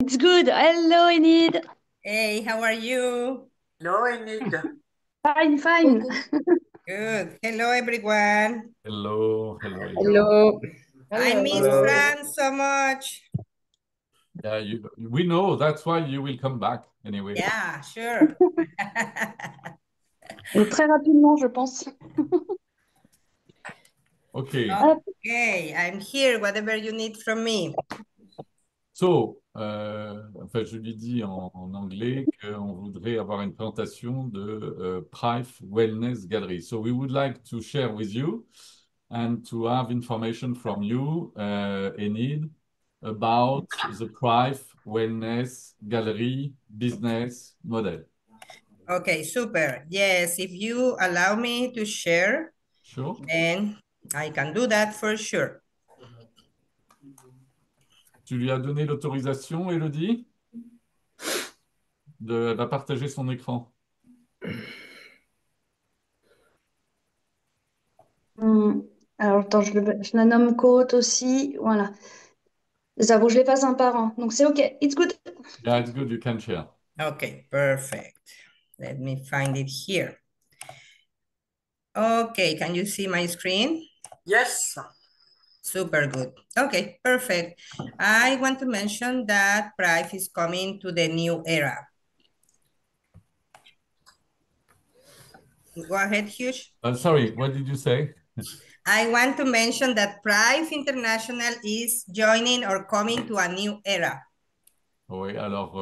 It's good. Hello, Enid. Hey, how are you? Hello, Enid. Fine, fine. Good. Hello, everyone. Hello, hello. Hello. I miss Hello. France so much. Yeah, we know that's why you will come back anyway. Yeah, sure. Très rapidement, je pense. Okay. Okay, I'm here, whatever you need from me. So, enfin, je lui dis en anglais qu'on voudrait avoir une présentation de Prife Wellness Gallery. So we would like to share with you and to have information from you, Enid, about the Prife Wellness Gallery business model. Okay, super. Yes, if you allow me to share, Sure. then I can do that for sure. Tu lui as donné l'autorisation, Elodie? Elle va partager son écran. Alors, attends, je la nomme Côte aussi. Voilà. Ça faut je les fasse un par un. Donc, c'est OK. It's good. Yeah, it's good, you can share. Okay, perfect. Let me find it here. Okay, can you see my screen? Yes. Super good. Okay, perfect. I want to mention that Price is coming to the new era. Go ahead, Hugh. Sorry, what did you say? I want to mention that Price International is joining or coming to a new era. Oui, alors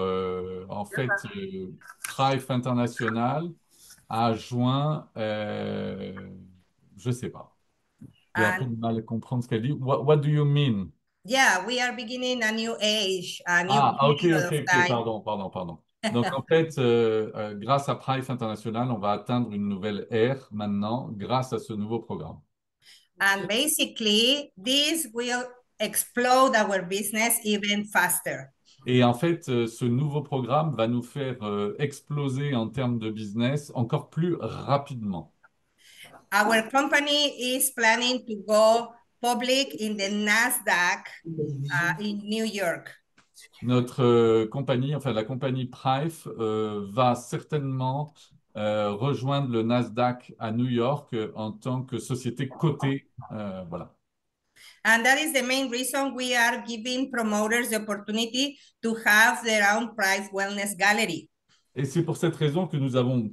en fait, Prife International a joint, je ne sais pas. J'ai un peu de mal à comprendre ce qu'elle dit. What do you mean? Yeah, we are beginning a new age, a new Ok, period of time. pardon. Donc en fait, grâce à Prife International, on va atteindre une nouvelle ère maintenant grâce à ce nouveau programme. And basically, this will explode our business even faster. Et en fait, ce nouveau programme va nous faire exploser en termes de business encore plus rapidement. Our company is planning to go public in the NASDAQ in New York. Notre compagnie, enfin la compagnie Prife, va certainement rejoindre le Nasdaq à New York en tant que société cotée. Voilà. And that is the main reason we are giving promoters the opportunity to have their own Price Wellness Gallery. Et c'est pour cette raison que nous avons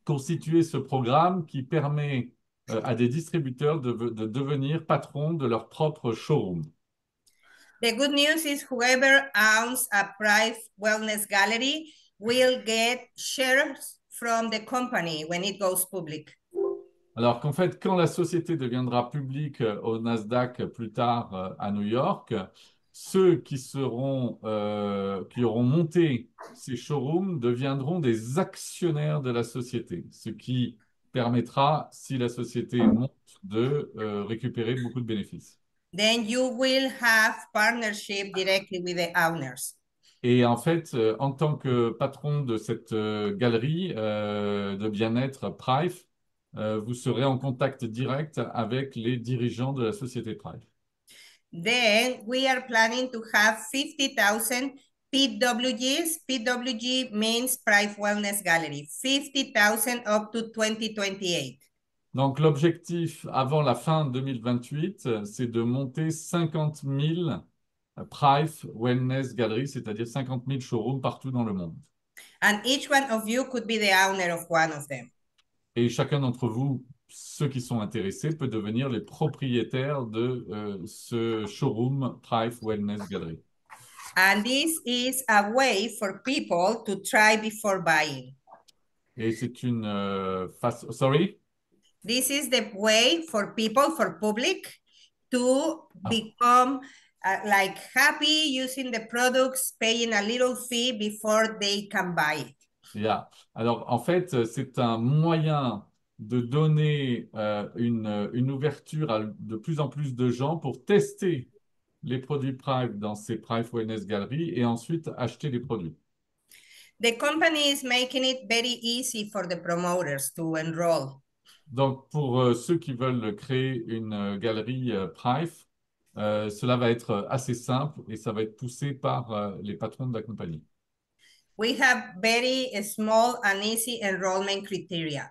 constitué ce programme qui permet à des distributeurs de devenir patrons de leur propre showroom. The good news is whoever owns a Price Wellness Gallery will get shares from the company when it goes public. Alors qu'en fait, quand la société deviendra publique au Nasdaq plus tard à New York, ceux qui auront monté ces showrooms deviendront des actionnaires de la société, ce qui permettra, si la société monte, de récupérer beaucoup de bénéfices. Then you will have partnership directly with the owners. Et en fait, en tant que patron de cette galerie de bien-être Prife, vous serez en contact direct avec les dirigeants de la société Prife. Then we are planning to have 50,000 PWGs. PWG means Price Wellness Gallery. 50,000 up to 2028. Donc l'objectif avant la fin 2028, c'est de monter 50 000 Prife Wellness Gallery, c'est-à-dire 50 000 showrooms partout dans le monde. And each one of you could be the owner of one of them. Et chacun d'entre vous, ceux qui sont intéressés, peut devenir les propriétaires de ce showroom Prife Wellness Gallery. And this is a way for people to try before buying. Et c'est une façon... Sorry? This is the way for people, for public, to become like happy using the products, paying a little fee before they can buy it. Yeah. Alors, en fait, c'est un moyen de donner une ouverture à de plus en plus de gens pour tester les produits Prive dans ces Prive Wellness Gallery et ensuite acheter les produits. The company is making it very easy for the promoters to enroll. Donc, pour ceux qui veulent créer une galerie Prive, cela va être assez simple et ça va être poussé par les patrons de la compagnie. We have very small and easy enrollment criteria.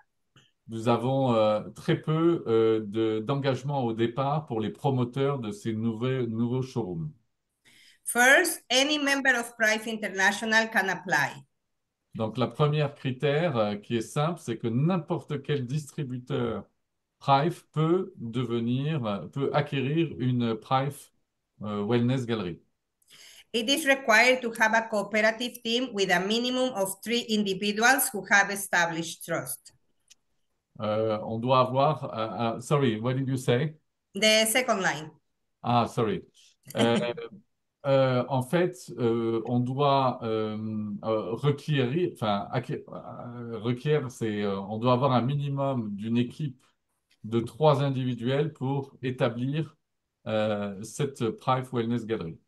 Nous avons très peu d'engagement au départ pour les promoteurs de ces nouveaux showrooms. First, any member of Price International can apply. Donc, la première critère qui est simple, c'est que n'importe quel distributeur Price peut acquérir une Price Wellness Gallery. It is required to have a cooperative team with a minimum of 3 individuals who have established trust. On doit avoir, sorry, what did you say? The second line. Ah, sorry. En fait, on doit requérir, requiert, c'est, on doit avoir un minimum d'une équipe de 3 individuels pour établir cette Price Wellness Gallery.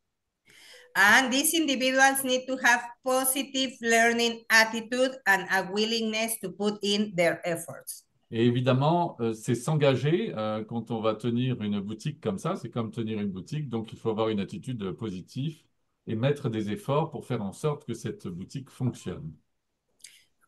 And these individuals need to have positive learning attitude and a willingness to put in their efforts. Et évidemment, c'est s'engager quand on va tenir une boutique comme ça, c'est comme tenir une boutique, donc il faut avoir une attitude positive et mettre des efforts pour faire en sorte que cette boutique fonctionne.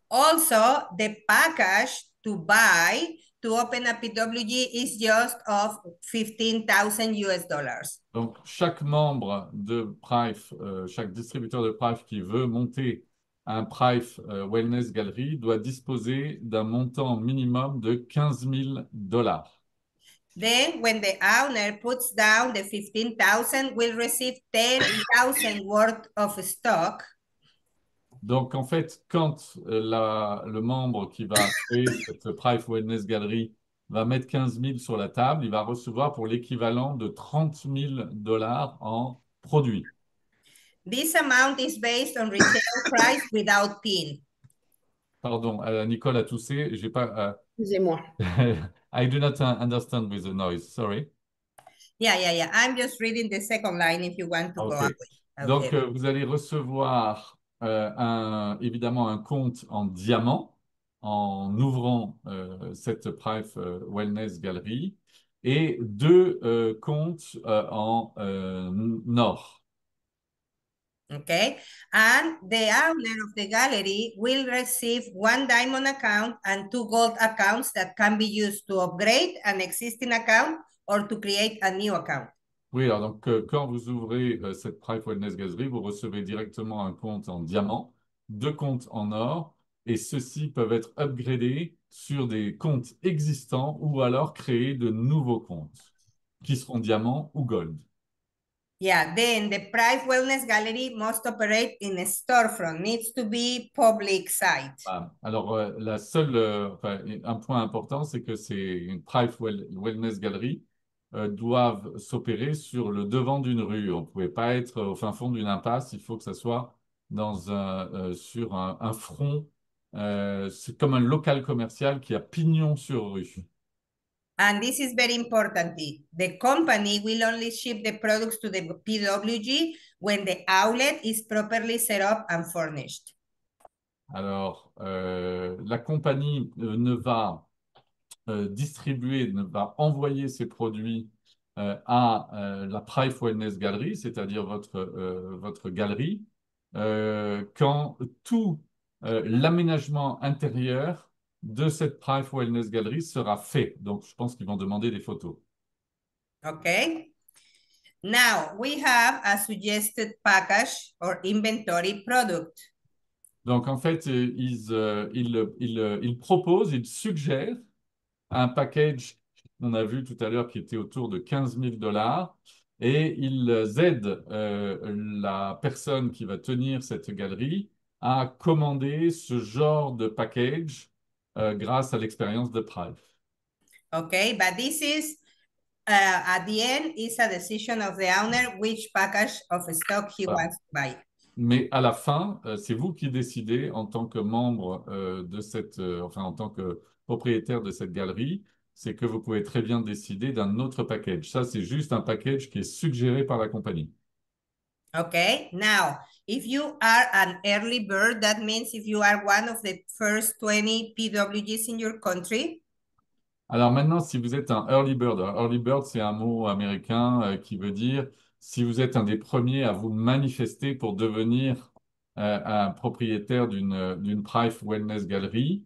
Also, the package to buy to open a PWG is just of 15,000 US dollars. Donc, chaque membre de Price, chaque distributeur de Price qui veut monter un Price Wellness Gallery doit disposer d'un montant minimum de 15 000 dollars. Then, when the owner puts down the 15,000, will receive 10,000 worth of stock. Donc, en fait, quand le membre qui va créer cette Price Wellness Gallery va mettre 15 000 sur la table, il va recevoir pour l'équivalent de 30 000 dollars en produits. This amount is based on retail price without PIN. Pardon, Nicole a toussé. J'ai pas. Excusez-moi. I do not understand with the noise. Sorry. Yeah. I'm just reading the second line if you want to go Okay. away. Donc, vous allez recevoir évidemment un compte en diamant en ouvrant cette Price Wellness Gallery et 2 comptes en or. Okay, and the owner of the gallery will receive 1 diamond account and 2 gold accounts that can be used to upgrade an existing account or to create a new account. Oui, alors donc quand vous ouvrez cette Price Wellness Gallery, vous recevez directement un compte en diamant, 2 comptes en or, et ceux-ci peuvent être upgradés sur des comptes existants ou alors créer de nouveaux comptes qui seront diamant ou gold. Yeah, then the Price Wellness Gallery must operate in a storefront, needs to be public site. Voilà. Alors, un point important, c'est que ces Price Wellness Gallery doivent s'opérer sur le devant d'une rue. On ne pouvait pas être au fin fond d'une impasse, il faut que ça soit sur un front. C'est comme un local commercial qui a pignon sur rue. And this is very important. The company will only ship the products to the PWG when the outlet is properly set up and furnished. Alors, la compagnie ne va ne va envoyer ses produits à la Price Wellness Gallery, c'est-à-dire votre galerie, quand tout l'aménagement intérieur de cette Price Wellness Gallery sera fait. Donc, je pense qu'ils vont demander des photos. Okay. Now, we have a suggested package or inventory product. Donc, en fait, ils proposent, ils suggèrent un package qu'on a vu tout à l'heure qui était autour de 15 000 dollars et ils aident la personne qui va tenir cette galerie à commander ce genre de package grâce à l'expérience de Price. Okay, but this is at the end is a decision of the owner which package of stock he Voilà. wants to buy. Mais à la fin, c'est vous qui décidez en tant que membre en tant que propriétaire de cette galerie, c'est que vous pouvez très bien décider d'un autre package. Ça, c'est juste un package qui est suggéré par la compagnie. Okay, now, if you are an early bird, that means if you are one of the first 20 PWGs in your country. Alors maintenant, si vous êtes un early bird, alors early bird, c'est un mot américain qui veut dire si vous êtes un des premiers à vous manifester pour devenir un propriétaire d'une Price Wellness Gallery,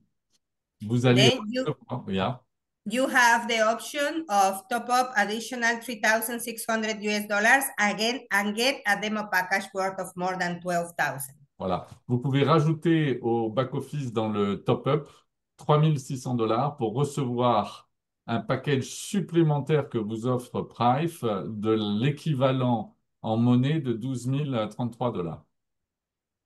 vous allez Then recevoir, yeah. you have the option of top up additional 3,600 US dollars again and get a demo package worth of more than 12,000. Voilà. Vous pouvez rajouter au back-office dans le top-up 3 600 $ pour recevoir un package supplémentaire que vous offre Price de l'équivalent en monnaie de 12 033 $.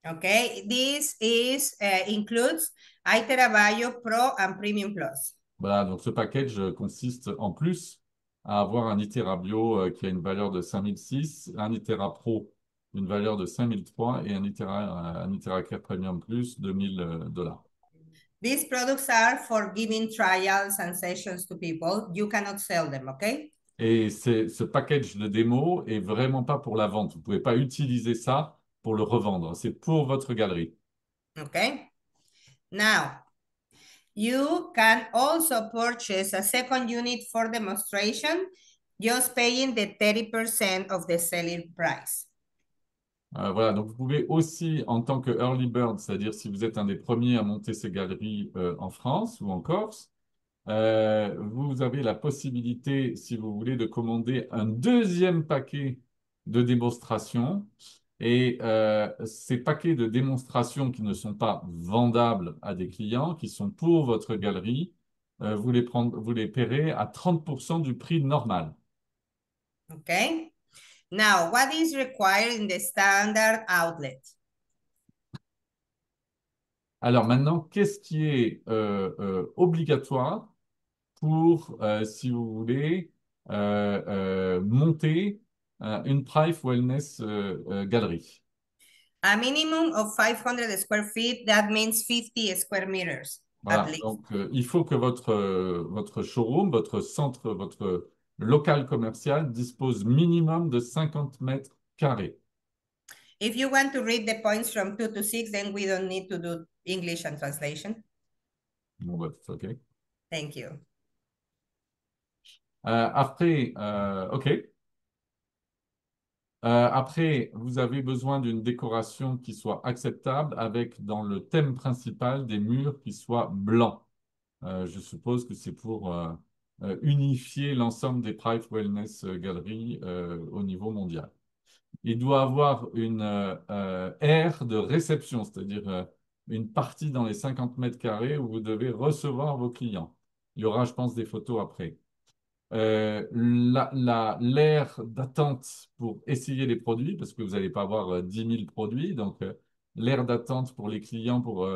Okay, this is includes iTera Bio Pro and Premium Plus. Voilà, donc ce package consiste en plus à avoir un Itera Bio qui a une valeur de 5 006, un Itera Pro une valeur de 5 003 et un Itera Care Premium Plus 2 000 $. These products are for giving trials and sessions to people. You cannot sell them, okay? Et ce package de démo est vraiment pas pour la vente. Vous pouvez pas utiliser ça pour le revendre. C'est pour votre galerie. Okay. Now, you can also purchase a second unit for demonstration, just paying the 30% of the selling price. Voilà, donc vous pouvez aussi, en tant que early bird, c'est-à-dire si vous êtes un des premiers à monter ces galeries en France ou en Corse, vous avez la possibilité, si vous voulez, de commander un deuxième paquet de démonstration. Et ces paquets de démonstration qui ne sont pas vendables à des clients, qui sont pour votre galerie, vous les paierez à 30% du prix normal. Okay. Now, what is required in the standard outlet? Alors maintenant, qu'est-ce qui est obligatoire pour, si vous voulez, monter une Price Wellness Gallery? A minimum of 500 square feet, that means 50 square meters at Voilà, least. donc il faut que votre showroom, votre centre, votre local commercial dispose minimum de 50 mètres carrés. If you want to read the points from 2 to 6, then we don't need to do English and translation. Bon, bah, OK. Thank you. Après, OK. Après, vous avez besoin d'une décoration qui soit acceptable avec dans le thème principal des murs qui soient blancs. Je suppose que c'est pour unifier l'ensemble des Price Wellness Galleries au niveau mondial. Il doit avoir une aire de réception, c'est-à-dire une partie dans les 50 mètres carrés où vous devez recevoir vos clients. Il y aura, je pense, des photos après. L'aire d'attente pour essayer les produits, parce que vous n'allez pas avoir 10 000 produits, donc l'aire d'attente pour les clients pour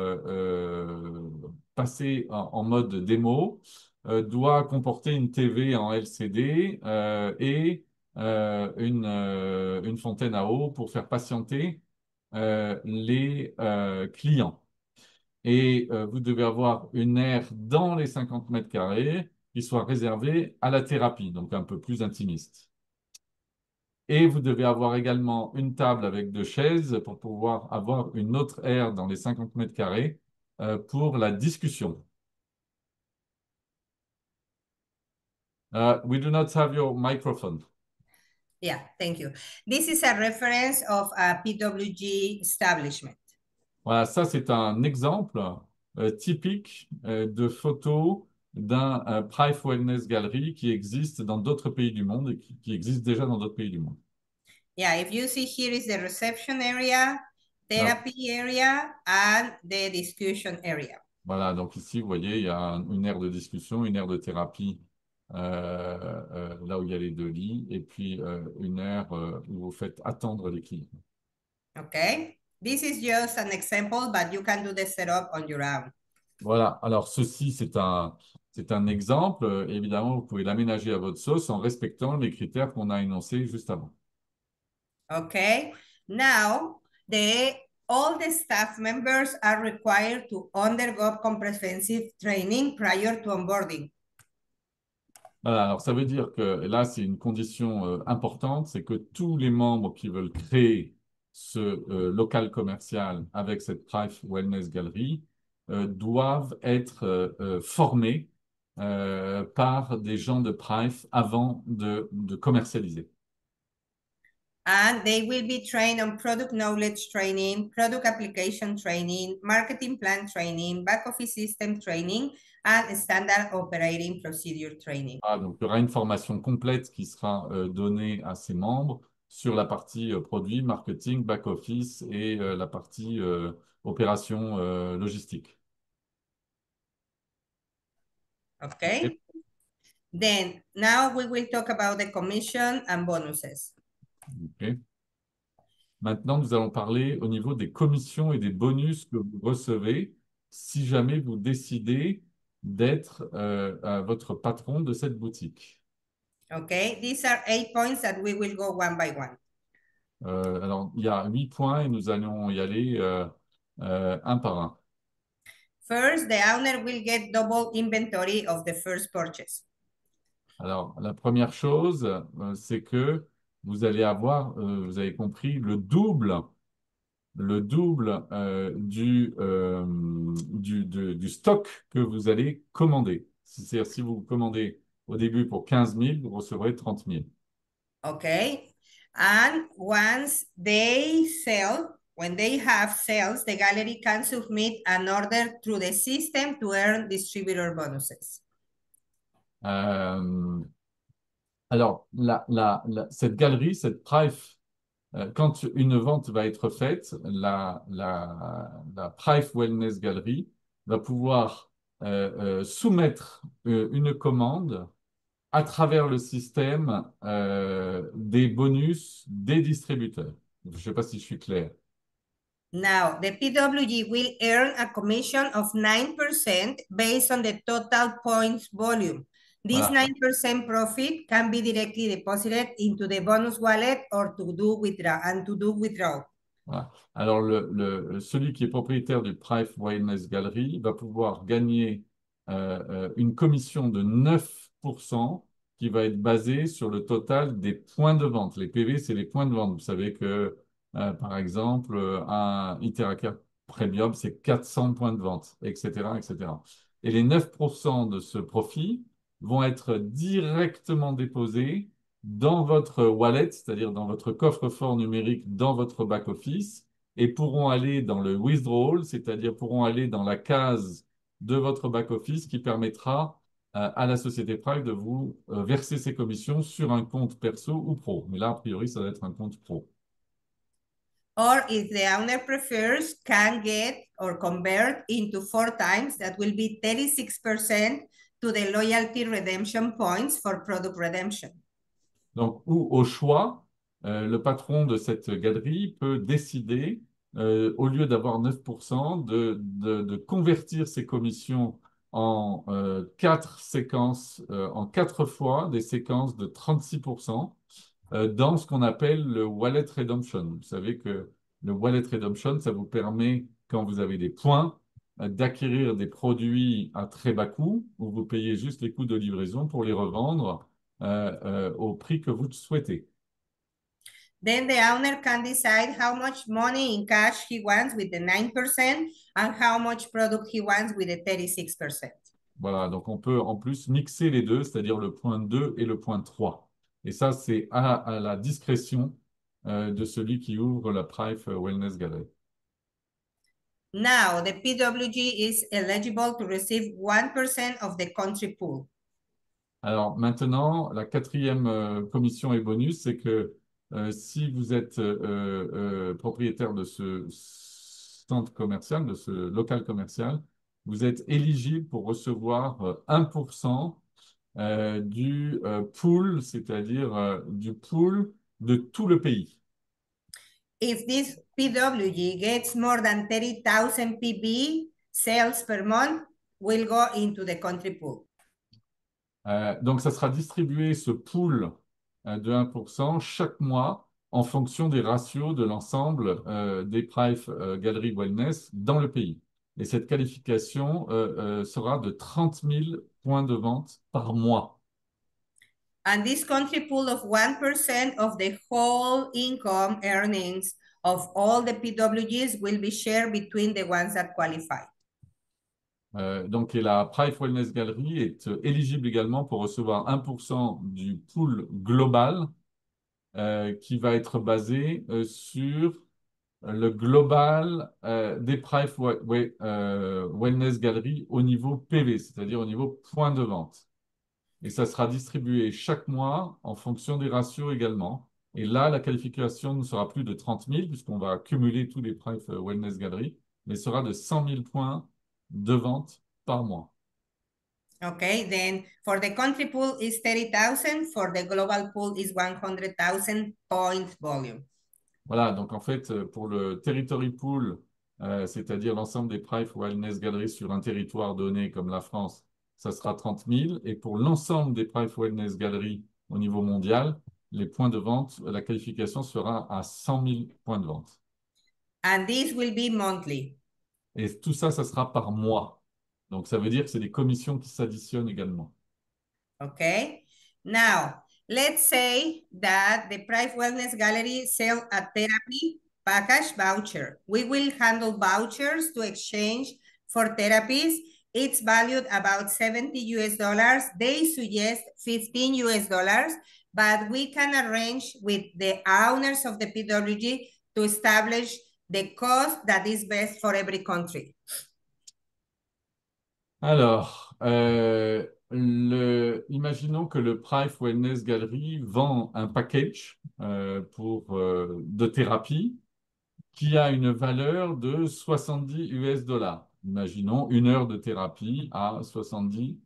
passer en mode démo doit comporter une TV en LCD et une fontaine à eau pour faire patienter les clients. Et vous devez avoir une aire dans les 50 mètres carrés qui soit réservée à la thérapie, donc un peu plus intimiste. Et vous devez avoir également une table avec deux chaises pour pouvoir avoir une autre aire dans les 50 mètres carrés pour la discussion. We do not have your microphone. Yeah, thank you. This is a reference of a PWG establishment. Voilà, ça c'est un exemple typique de photo d'un Price Wellness Gallery qui existe dans d'autres pays du monde et qui existe déjà dans d'autres pays du monde. Yeah, if you see here is the reception area, Voilà. therapy area, and the discussion area. Voilà, donc ici, vous voyez, il y a une aire de discussion, une aire de thérapie, là où il y a les deux lits, et puis une aire où vous faites attendre les clients. Okay, this is just an example, but you can do the setup on your own. Voilà, alors ceci, c'est un exemple. Évidemment, vous pouvez l'aménager à votre sauce en respectant les critères qu'on a énoncés juste avant. Okay, now all the staff members are required to undergo comprehensive training prior to onboarding. Voilà, alors ça veut dire que là, c'est une condition importante, c'est que tous les membres qui veulent créer ce local commercial avec cette Price Wellness Gallery doivent être formés par des gens de Price avant de commercialiser. And they will be trained on product knowledge training, product application training, marketing plan training, back office system training, and standard operating procedure training. Ah, donc, il y aura une formation complète qui sera donnée à ses membres sur la partie produit, marketing, back office et la partie opération logistique. Okay. Then now we will talk about the commission and bonuses. Okay. Maintenant, nous allons parler au niveau des commissions et des bonus que vous recevez si jamais vous décidez d'être votre patron de cette boutique. Okay, these are 8 points that we will go one by one. Alors, il y a 8 points et nous allons y aller un par un. First, the owner will get double inventory of the first purchase. Alors, la première chose, c'est que vous allez avoir, vous avez compris, le double du stock que vous allez commander. C'est-à-dire, si vous commandez au début pour 15 000, vous recevrez 30 000. Okay, and once they sell, when they have sales, the gallery can submit an order through the system to earn distributor bonuses. Alors, cette galerie, cette Price, quand une vente va être faite, la Price Wellness Gallery va pouvoir soumettre une commande à travers le système des bonus des distributeurs. Je ne sais pas si je suis clair. Now, the PWG will earn a commission of 9% based on the total points volume. This Voilà. 9% profit can be directly deposited into the bonus wallet or to do withdrawal. Voilà. Alors, celui qui est propriétaire du Price Wellness Gallery va pouvoir gagner une commission de 9% qui va être basée sur le total des points de vente. Les PV, c'est les points de vente. Vous savez que, par exemple, un Iteracare Premium, c'est 400 points de vente, etc., etc. Et les 9% de ce profit vont être directement déposés dans votre wallet, c'est-à-dire dans votre coffre-fort numérique, dans votre back-office, et pourront aller dans le withdrawal, c'est-à-dire pourront aller dans la case de votre back-office qui permettra à la société Price de vous verser ses commissions sur un compte perso ou pro. Mais là, a priori, ça va être un compte pro. Or if the owner prefers, can get or convert into 4 times, that will be 36% to the loyalty redemption points for product redemption. Donc, ou au choix, le patron de cette galerie peut décider, au lieu d'avoir 9%, de convertir ses commissions en 4 séquences, en 4 fois des séquences de 36% dans ce qu'on appelle le Wallet Redemption. Vous savez que le Wallet Redemption, ça vous permet, quand vous avez des points, d'acquérir des produits à très bas coût, où vous payez juste les coûts de livraison pour les revendre au prix que vous souhaitez. Then the owner can decide how much money in cash he wants with the 9% and how much product he wants with the 36%. Voilà, donc on peut en plus mixer les deux, c'est-à-dire le point 2 et le point 3. Et ça, c'est à la discrétion de celui qui ouvre la Price Wellness Gallery. Now, the PWG is eligible to receive 1% of the country pool. Alors maintenant, la quatrième commission et bonus, c'est que si vous êtes propriétaire de ce centre commercial, de ce local commercial, vous êtes éligible pour recevoir 1% du pool, c'est-à-dire du pool de tout le pays. If this PWG gets more than 30,000 PB sales per month, will go into the country pool. Donc, ça sera distribué, ce pool de 1% chaque mois en fonction des ratios de l'ensemble des Price Gallery Wellness dans le pays. Et cette qualification sera de 30 000 points de vente par mois. And this country pool of 1% of the whole income earnings of all the PWGs will be shared between the ones that qualify. Donc, et la Price Wellness Gallery est éligible également pour recevoir 1% du pool global qui va être basé sur le global des Price Wellness Gallery au niveau PV, c'est-à-dire au niveau point de vente. Et ça sera distribué chaque mois en fonction des ratios également. Et là, la qualification ne sera plus de 30 000, puisqu'on va cumuler tous les Price Wellness Gallery, mais sera de 100 000 points de vente par mois. Okay, then for the country pool is 30,000, for the global pool is 100,000 point volume. Voilà, donc en fait, pour le territory pool, c'est-à-dire l'ensemble des Price Wellness Gallery sur un territoire donné comme la France, ça sera 30 000. Et pour l'ensemble des Price Wellness Gallery au niveau mondial, les points de vente, la qualification sera à 100 000 points de vente. And this will be monthly. Et tout ça, ça sera par mois. Donc ça veut dire que c'est des commissions qui s'additionnent également. Okay. Now, let's say that the Price Wellness Gallery sell a therapy package voucher. We will handle vouchers to exchange for therapies. It's valued about 70 US dollars. They suggest 15 US dollars, but we can arrange with the owners of the PWG to establish the cost that is best for every country. Alors, imaginons que le Price Wellness Gallery vend un package de thérapie qui a une valeur de 70 US dollars. Imaginons une heure de thérapie à 70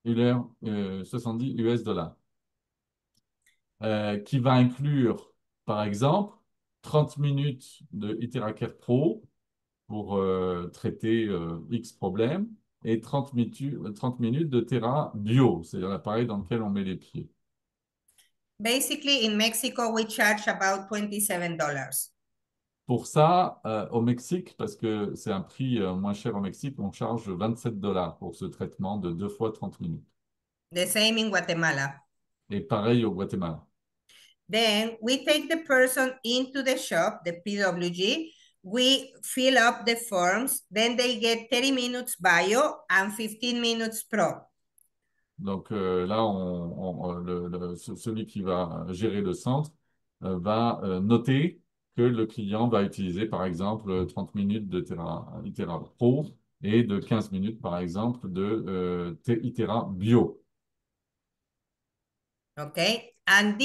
US dollars, qui va inclure, par exemple, 30 minutes de Iteracare Pro pour traiter X problèmes et 30 minutes de Terra Bio, c'est-à-dire l'appareil dans lequel on met les pieds. Basically, in Mexico, we charge about $27. Pour ça, au Mexique, parce que c'est un prix moins cher au Mexique, on charge 27 dollars pour ce traitement de 2 fois 30 minutes. The same in Guatemala. Et pareil au Guatemala. Then we take the person into the shop, the PWG, we fill up the forms, then they get 30 minutes bio and 15 minutes pro. Donc là, celui qui va gérer le centre va noter que le client va utiliser, par exemple, 30 minutes de Itera Pro et de 15 minutes, par exemple, de Itera Bio. Okay, and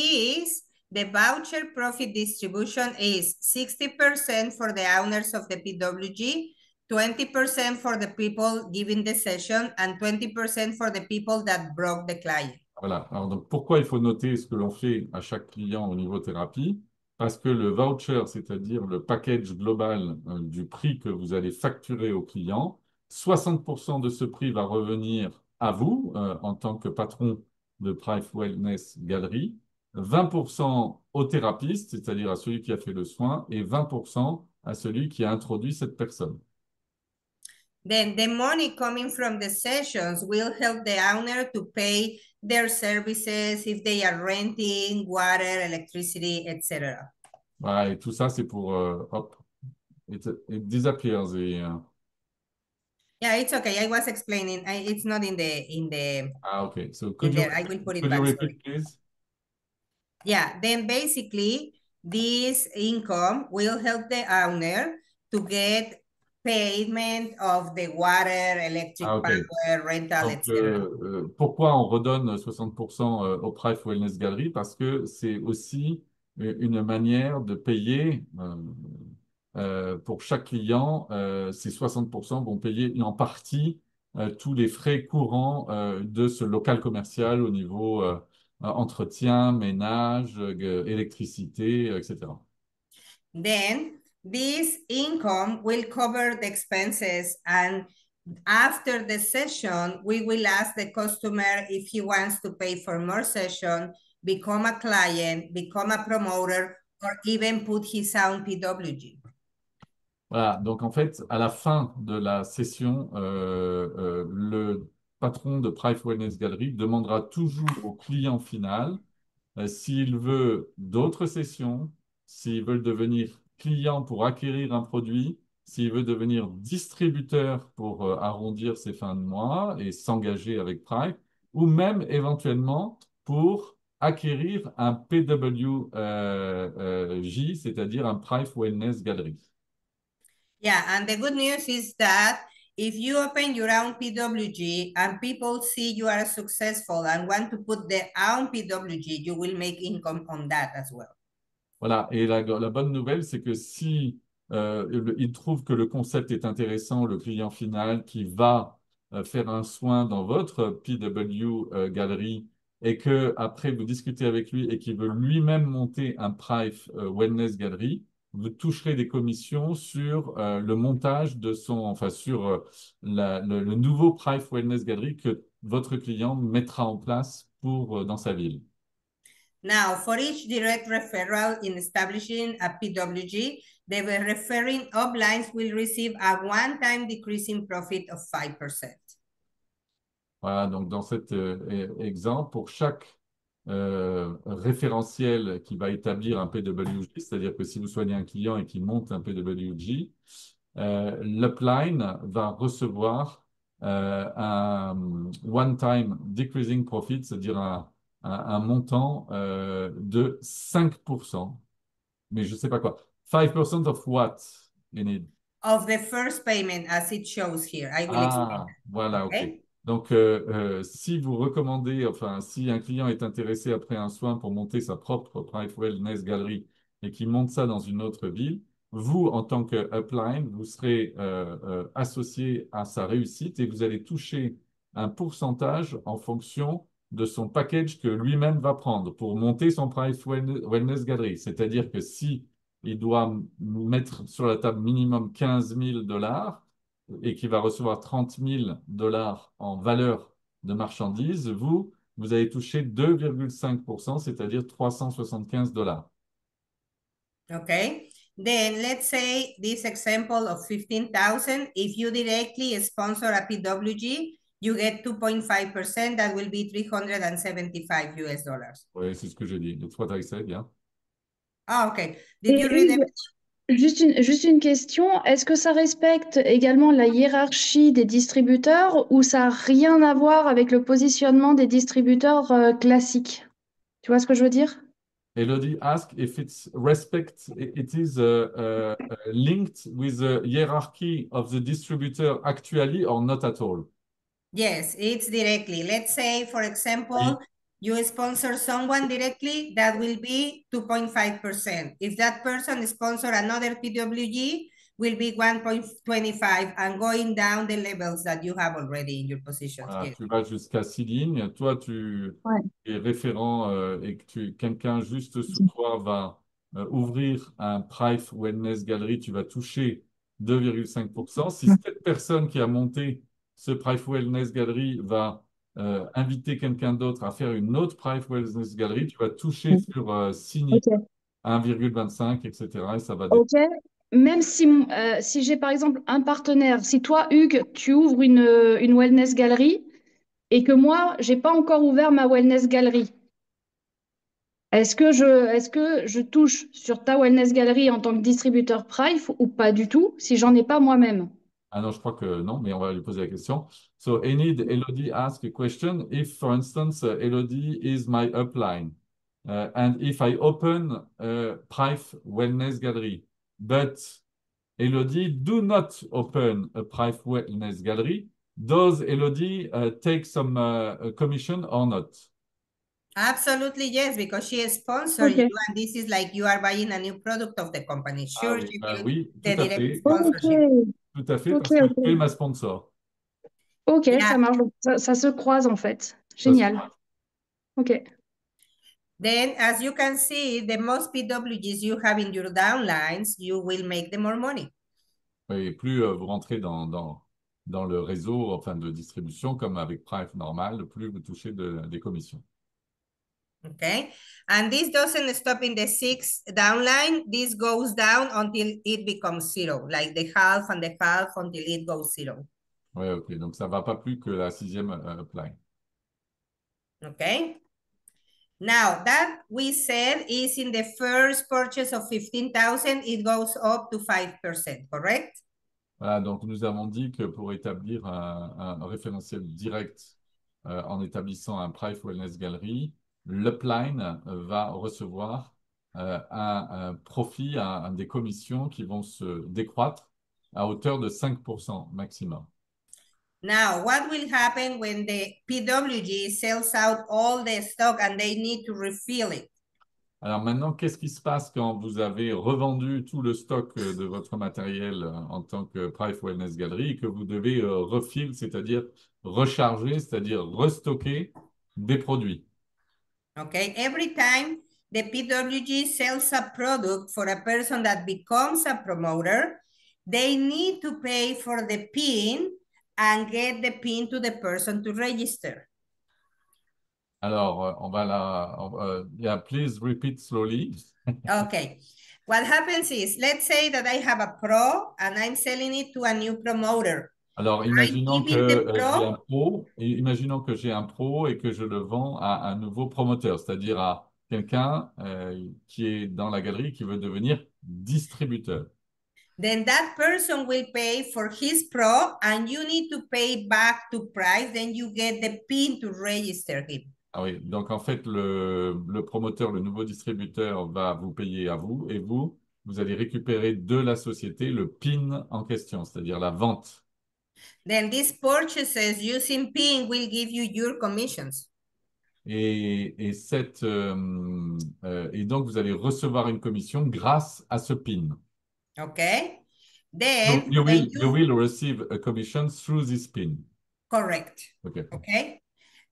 the voucher profit distribution is 60% for the owners of the PWG, 20% for the people giving the session, and 20% for the people that broke the client. Voilà. Alors, donc, pourquoi il faut noter ce que l'on fait à chaque client au niveau thérapie? Parce que le voucher, c'est-à-dire le package global du prix que vous allez facturer au client, 60% de ce prix va revenir à vous en tant que patron de Price Wellness Gallery, 20% au thérapeute, c'est-à-dire à celui qui a fait le soin, et 20% à celui qui a introduit cette personne. Then the money coming from the sessions will help the owner to pay their services if they are renting, water, electricity, etc. Voilà, et tout ça, c'est pour... hop, it disappears. Yeah, it's okay. I was explaining. It's not in the Okay. So in there. I will put it could you back. repeat, Sorry. please? Yeah. Then basically, this income will help the owner to get payment of the water, electric Ok. power, rental, Donc, etc. pourquoi on redonne 60% au Price Wellness Gallery? Parce que c'est aussi une manière de payer pour chaque client. Ces 60% vont payer en partie tous les frais courants de ce local commercial au niveau entretien, ménage, électricité, etc. Then this income will cover the expenses, and after the session, we will ask the customer if he wants to pay for more session, become a client, become a promoter, or even put his own PWG. Voilà, donc en fait, à la fin de la session, le patron de Price Wellness Gallery demandera toujours au client final s'il veut d'autres sessions, s'il veut devenir client pour acquérir un produit, s'il veut devenir distributeur pour arrondir ses fins de mois et s'engager avec Price, ou même éventuellement pour acquérir un PWG, c'est-à-dire un Price Wellness Gallery. Yeah, and the good news is that if you open your own PWG and people see you are successful and want to put their own PWG, you will make income on that as well. Voilà, et la bonne nouvelle, c'est que si il trouve que le concept est intéressant, le client final qui va faire un soin dans votre PW Gallery et que après vous discutez avec lui et qu'il veut lui-même monter un Price Wellness Gallery, vous toucherez des commissions sur le montage de enfin sur le nouveau Price Wellness Gallery que votre client mettra en place pour dans sa ville. Now, for each direct referral in establishing a PWG, the referring uplines will receive a one-time decrease in profit of 5%. Voilà, donc dans cet exemple, pour chaque référentiel qui va établir un PWG, c'est-à-dire que si vous soignez un client et qu'il monte un PWG, l'upline va recevoir un one-time decreasing profit, c'est-à-dire un montant de 5%. Mais je ne sais pas quoi. 5% of what, Enid? Of the first payment, as it shows here. I will explain. Voilà, ok. Okay? Donc, si vous recommandez, enfin, si un client est intéressé après un soin pour monter sa propre Price Wellness Gallery et qui monte ça dans une autre ville, vous, en tant que upline, vous serez associé à sa réussite et vous allez toucher un pourcentage en fonction de son package que lui-même va prendre pour monter son Price Wellness Gallery. C'est-à-dire que si il doit mettre sur la table minimum 15 000 dollars, et qui va recevoir 30 000 dollars en valeur de marchandises, vous allez toucher 2,5%, c'est-à-dire 375 dollars. Okay. Then let's say this example of 15,000, if you directly sponsor a PWG, you get 2.5%, that will be 375 US dollars. Oui, c'est ce que j'ai dit. That's what I said, yeah. Ah, okay. Did you read it? Juste une question, est-ce que ça respecte également la hiérarchie des distributeurs ou ça n'a rien à voir avec le positionnement des distributeurs classiques? Tu vois ce que je veux dire? Elodie asked if it's respect, it is linked with the hierarchy of the distributor actually or not at all. Yes, it's directly. Let's say, for example, Oui. you sponsor someone directly, that will be 2.5%. If that person sponsor another PWG, will be 1.25 and going down the levels that you have already in your positions. Voilà, Yes. tu vas jusqu'à 6 lignes. Toi, tu Ouais. es référent et que quelqu'un juste sous toi va ouvrir un Price Wellness Gallery, tu vas toucher 2,5%. Si cette personne qui a monté ce Price Wellness Gallery va inviter quelqu'un d'autre à faire une autre Price Wellness Gallery, tu vas toucher sur 6 lignes Ok. 1,25, etc. Et ça va Ok. Même si j'ai par exemple un partenaire, si toi, Hugues, tu ouvres une wellness galerie et que moi, j'ai pas encore ouvert ma wellness galerie, est-ce que je touche sur ta wellness galerie en tant que distributeur Price ou pas du tout si j'en ai pas moi-même? Ah non, je crois que non, mais on va lui poser la question. So, Enid, Elodie asked a question. If, for instance, Elodie is my upline, and if I open a Price Wellness Gallery, but Elodie do not open a Price Wellness Gallery, does Elodie take some commission or not? Absolutely, yes, because she sponsored you, Ok. and this is like you are buying a new product of the company. Ah Sure, oui, she bah will oui, tout the à direct fait. Ok. sponsorship. Tout à fait, Ok, parce que tu es ok. ma sponsor. Ok, Yeah. ça marche. Donc, ça se croise en fait. Ça se Génial. Ok. Then, as you can see, the most PWGs you have in your downlines, you will make the more money. Et plus vous rentrez dans le réseau enfin, de distribution, comme avec Price normal, plus vous touchez des commissions. Okay. And this doesn't stop in the 6th downline. This goes down until it becomes 0, like the half and the half until it goes 0. Oui, ok. Donc, ça ne va pas plus que la 6e upline. Okay. Now that we said is in the first purchase of 15,000, it goes up to 5%, correct? Voilà, donc nous avons dit que pour établir un référentiel direct en établissant un Price Wellness Gallery, l'upline va recevoir un profit, des commissions qui vont se décroître à hauteur de 5% maximum. Now, what will happen when the PWG sells out all the stock and they need to refill it? Alors maintenant, qu'est-ce qui se passe quand vous avez revendu tout le stock de votre matériel en tant que Price Wellness Gallery et que vous devez refill, c'est-à-dire recharger, c'est-à-dire restocker des produits? Okay, every time the PWG sells a product for a person that becomes a promoter, they need to pay for the PIN and get the PIN to the person to register. Alors, yeah, please repeat slowly. Okay, what happens is, let's say that I have a pro and I'm selling it to a new promoter. Alors, I'm giving the pro, imaginons que j'ai un pro et que je le vends à un nouveau promoteur, c'est-à-dire à quelqu'un qui est dans la galerie qui veut devenir distributeur. then that person will pay for his pro and you need to pay back to price, then you get the PIN to register him. Ah oui, donc en fait, le promoteur, le nouveau distributeur va vous payer à vous et vous allez récupérer de la société le PIN en question, c'est-à-dire la vente. Then these purchases using PIN will give you your commissions. Et donc, vous allez recevoir une commission grâce à ce PIN. Okay. So Then you when will receive a commission through this PIN. correct. Okay. Okay.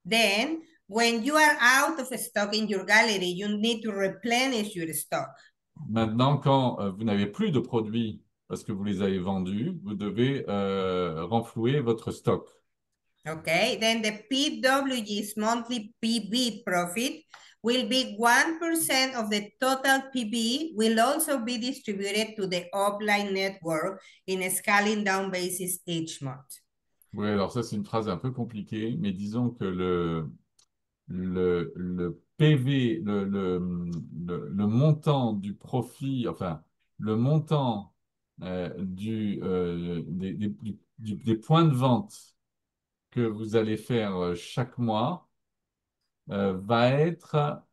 Then when you are out of stock in your gallery, you need to replenish your stock. Maintenant, quand vous n'avez plus de produits parce que vous les avez vendus, vous devez renflouer votre stock. Okay. Then the PWG's monthly PB profit will be 1% of the total PB, will also be distributed to the offline network in a scaling down basis each month. Oui, alors ça, c'est une phrase un peu compliquée, mais disons que le PV, le montant du profit, enfin, le montant des points de vente que vous allez faire chaque mois va être,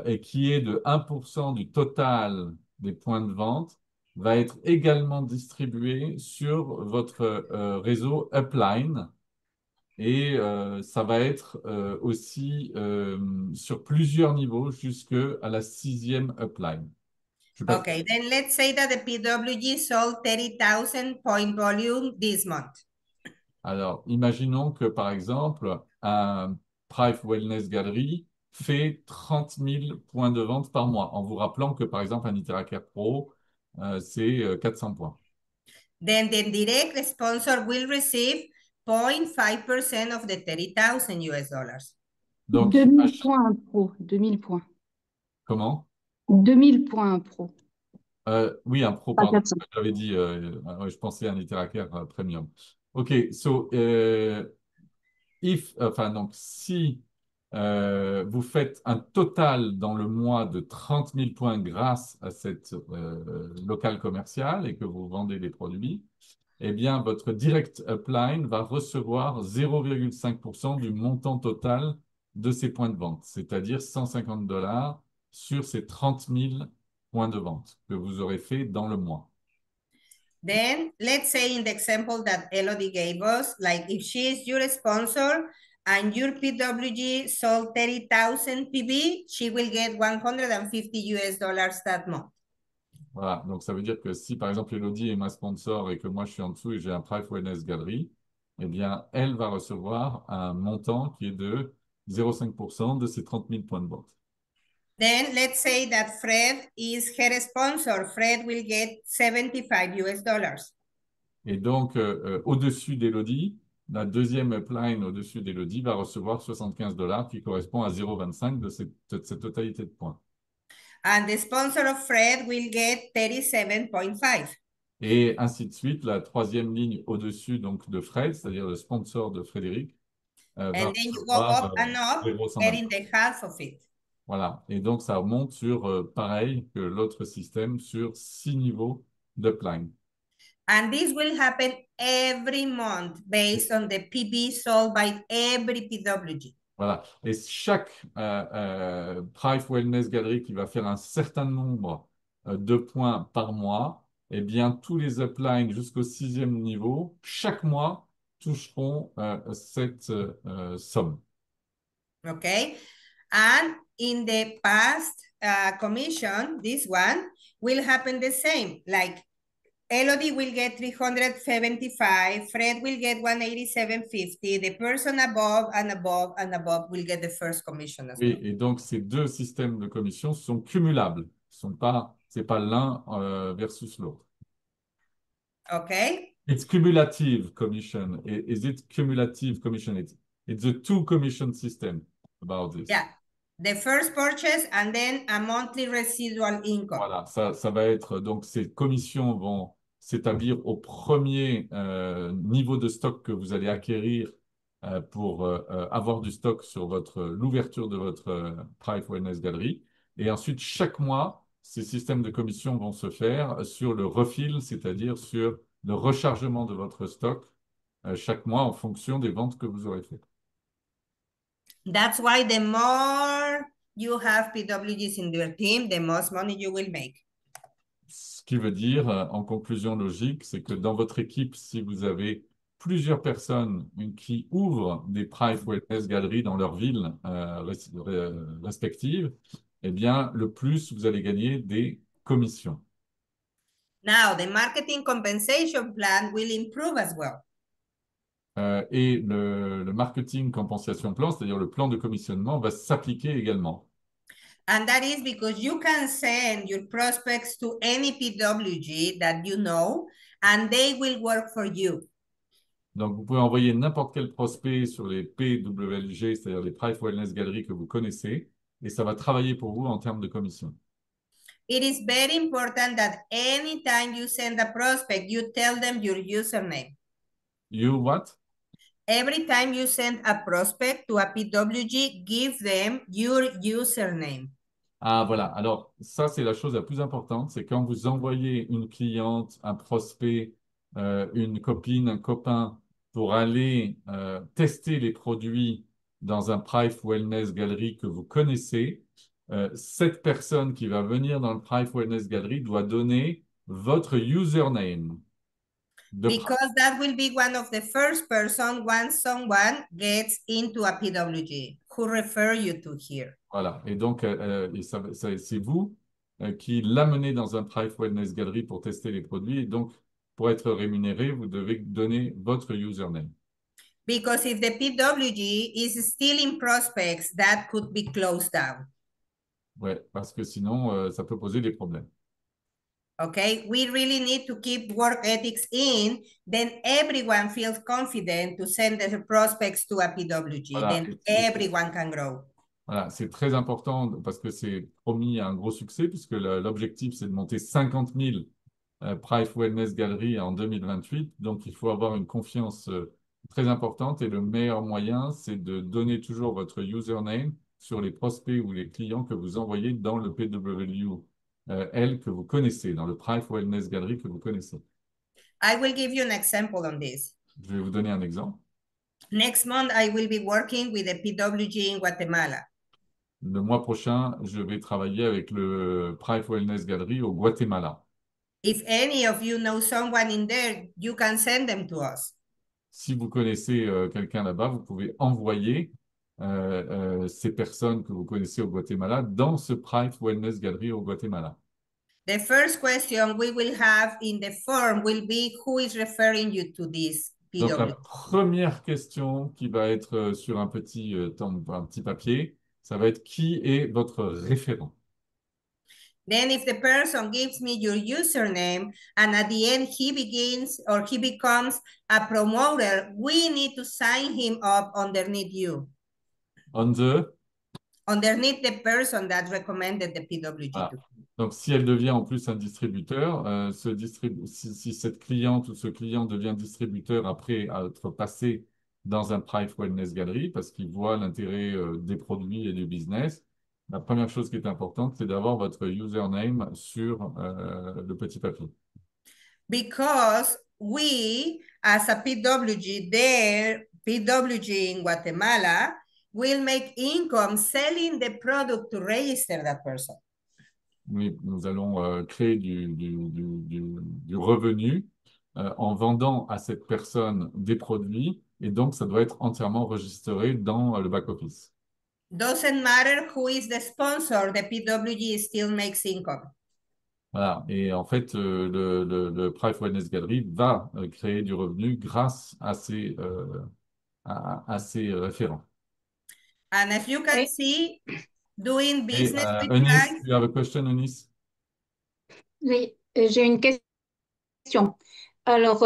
et qui est de 1% du total des points de vente, va être également distribué sur votre réseau upline. Et ça va être aussi sur plusieurs niveaux jusqu'à la 6e upline. Okay, then let's say that the PWG sold 30,000 point volume this month. Alors, imaginons que, par exemple, un Price Wellness Gallery fait 30 000 points de vente par mois, en vous rappelant que, par exemple, un Interacare Pro, c'est 400 points. Then the direct sponsor will receive 0.5% of the 30,000 US dollars. Donc, 2000 points un pro, 2000 points. comment? 2000 points un pro. Oui, un pro, Pas pardon. 400. J'avais dit, ouais, je pensais à un Interacare Premium. OK, so, donc, si vous faites un total dans le mois de 30 000 points grâce à cette locale commerciale et que vous vendez des produits, eh bien, votre direct upline va recevoir 0,5% du montant total de ces points de vente, c'est-à-dire 150 $ sur ces 30 000 points de vente que vous aurez fait dans le mois. Then let's say in the example that Elodie gave us, like if she is your sponsor and your PWG sold 30,000 PB, she will get 150 US dollars that month. Voilà, donc ça veut dire que si par exemple Elodie est ma sponsor et que moi je suis en dessous et j'ai un Price Wellness Gallery, eh bien elle va recevoir un montant qui est de 0,5% de ces 30 000 points de vente. Then let's say that Fred is her sponsor. Fred will get 75 US dollars. Et donc au-dessus d'Elodie, la deuxième upline au-dessus d'Elodie va recevoir 75 $ qui correspond à 0,25 de cette totalité de points. And the sponsor of Fred will get 37.5. Et ainsi de suite, la troisième ligne au-dessus donc de Fred, c'est-à-dire le sponsor de Frédéric, va And then you go recevoir up and up, 0,125. getting the half of it. Voilà, et donc ça monte sur, pareil que l'autre système, sur 6 niveaux d'upline. And this will happen every month based on the PB sold by every PWG. Voilà. Et chaque Price Wellness Gallery qui va faire un certain nombre de points par mois, eh bien, tous les uplines jusqu'au 6e niveau, chaque mois, toucheront cette somme. Okay. And in the past commission, this one will happen the same. Like Elodie will get 375, Fred will get 187.50, the person above and above and above will get the first commission as Oui, well. et donc ces deux systèmes de commission sont cumulables. C'est pas l'un versus l'autre. Okay. It's cumulative commission. Is it cumulative commission? It's a two commission system about this. Yeah. The first purchase and then a monthly residual income. Voilà, ça va être, donc ces commissions vont s'établir au premier niveau de stock que vous allez acquérir pour avoir du stock sur l'ouverture de votre Price Wellness Gallery. Et ensuite, chaque mois, ces systèmes de commissions vont se faire sur le refill, c'est-à-dire sur le rechargement de votre stock chaque mois en fonction des ventes que vous aurez faites. That's why the more you have PWGs in your team, the most money you will make. Ce qui veut dire, en conclusion logique, c'est que dans votre équipe, si vous avez plusieurs personnes qui ouvrent des Price Wellness Gallery dans leur ville respective, eh bien, le plus vous allez gagner des commissions. Now, the marketing compensation plan will improve as well. Et le marketing compensation plan, c'est-à-dire le plan de commissionnement, va s'appliquer également. And that is because you can send your prospects to any PWG that you know, and they will work for you. Donc, vous pouvez envoyer n'importe quel prospect sur les PWG, c'est-à-dire les Price Wellness Gallery que vous connaissez, et ça va travailler pour vous en termes de commission. It is very important that anytime you send a prospect, you tell them your username. You what? Every time you send a prospect to a PWG, give them your username. Ah, voilà. Alors, ça, c'est la chose la plus importante. C'est quand vous envoyez une cliente, un prospect, une copine, un copain pour aller tester les produits dans un Price Wellness Gallery que vous connaissez, cette personne qui va venir dans le Price Wellness Gallery doit donner votre username. Because that will be one of the first person once someone gets into a PWG who refer you to here. Voilà. Et donc, c'est vous qui l'amenez dans un Price Wellness Gallery pour tester les produits. Et donc, pour être rémunéré, vous devez donner votre username. Because if the PWG is still in prospects, that could be closed down. Ouais, parce que sinon, ça peut poser des problèmes. Okay, we really need to keep work ethics in, then everyone feels confident to send their prospects to a PWG, Voilà. then everyone can grow. Voilà, c'est très important parce que c'est promis un gros succès puisque l'objectif, c'est de monter 50 000 Price Wellness Gallery en 2028. Donc, il faut avoir une confiance très importante et le meilleur moyen, c'est de donner toujours votre username sur les prospects ou les clients que vous envoyez dans le PWL que vous connaissez, dans le Price Wellness Gallery que vous connaissez. I will give you an example on this. Je vais vous donner un exemple. Next month, I will be working with a PWG in Guatemala. Le mois prochain, je vais travailler avec le Price Wellness Gallery au Guatemala. If any of you know someone in there, you can send them to us. Si vous connaissez quelqu'un là-bas, vous pouvez envoyer ces personnes que vous connaissez au Guatemala dans ce Price Wellness Gallery au Guatemala. The first question we will have in the form will be who is referring you to this Donc, la PWG. première question qui va être sur un petit papier, ça va être qui est votre référent? Then if the person gives me your username and at the end he begins or he becomes a promoter, we need to sign him up underneath you. Underneath the person that recommended the PWG. Voilà. Donc, si elle devient en plus un distributeur, si cette cliente ou ce client devient distributeur après être passé dans un Price Wellness Gallery parce qu'il voit l'intérêt des produits et du business, la première chose qui est importante, c'est d'avoir votre username sur le petit papier. because we, as a PWG there, PWG in Guatemala, will make income selling the product to register that person. Oui, nous allons créer du revenu en vendant à cette personne des produits et donc ça doit être entièrement enregistré dans le back-office. Doesn't matter who is the sponsor, the PWG still makes income. Voilà. Et en fait, le Price Wellness Gallery va créer du revenu grâce à ces référents. And as you can see, doing Et business with Eunice, Price. you have a question, Eunice? Oui, j'ai une question. Alors,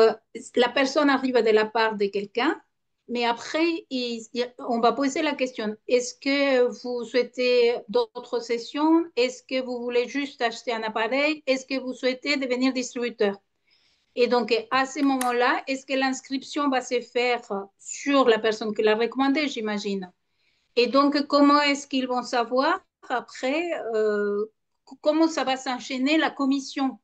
la personne arrive de la part de quelqu'un, mais après, on va poser la question, est-ce que vous souhaitez d'autres sessions? Est-ce que vous voulez juste acheter un appareil? Est-ce que vous souhaitez devenir distributeur? Et donc, à ce moment-là, est-ce que l'inscription va se faire sur la personne qui l'a recommandé, j'imagine? Et donc, comment est-ce qu'ils vont savoir après comment ça va s'enchaîner la commission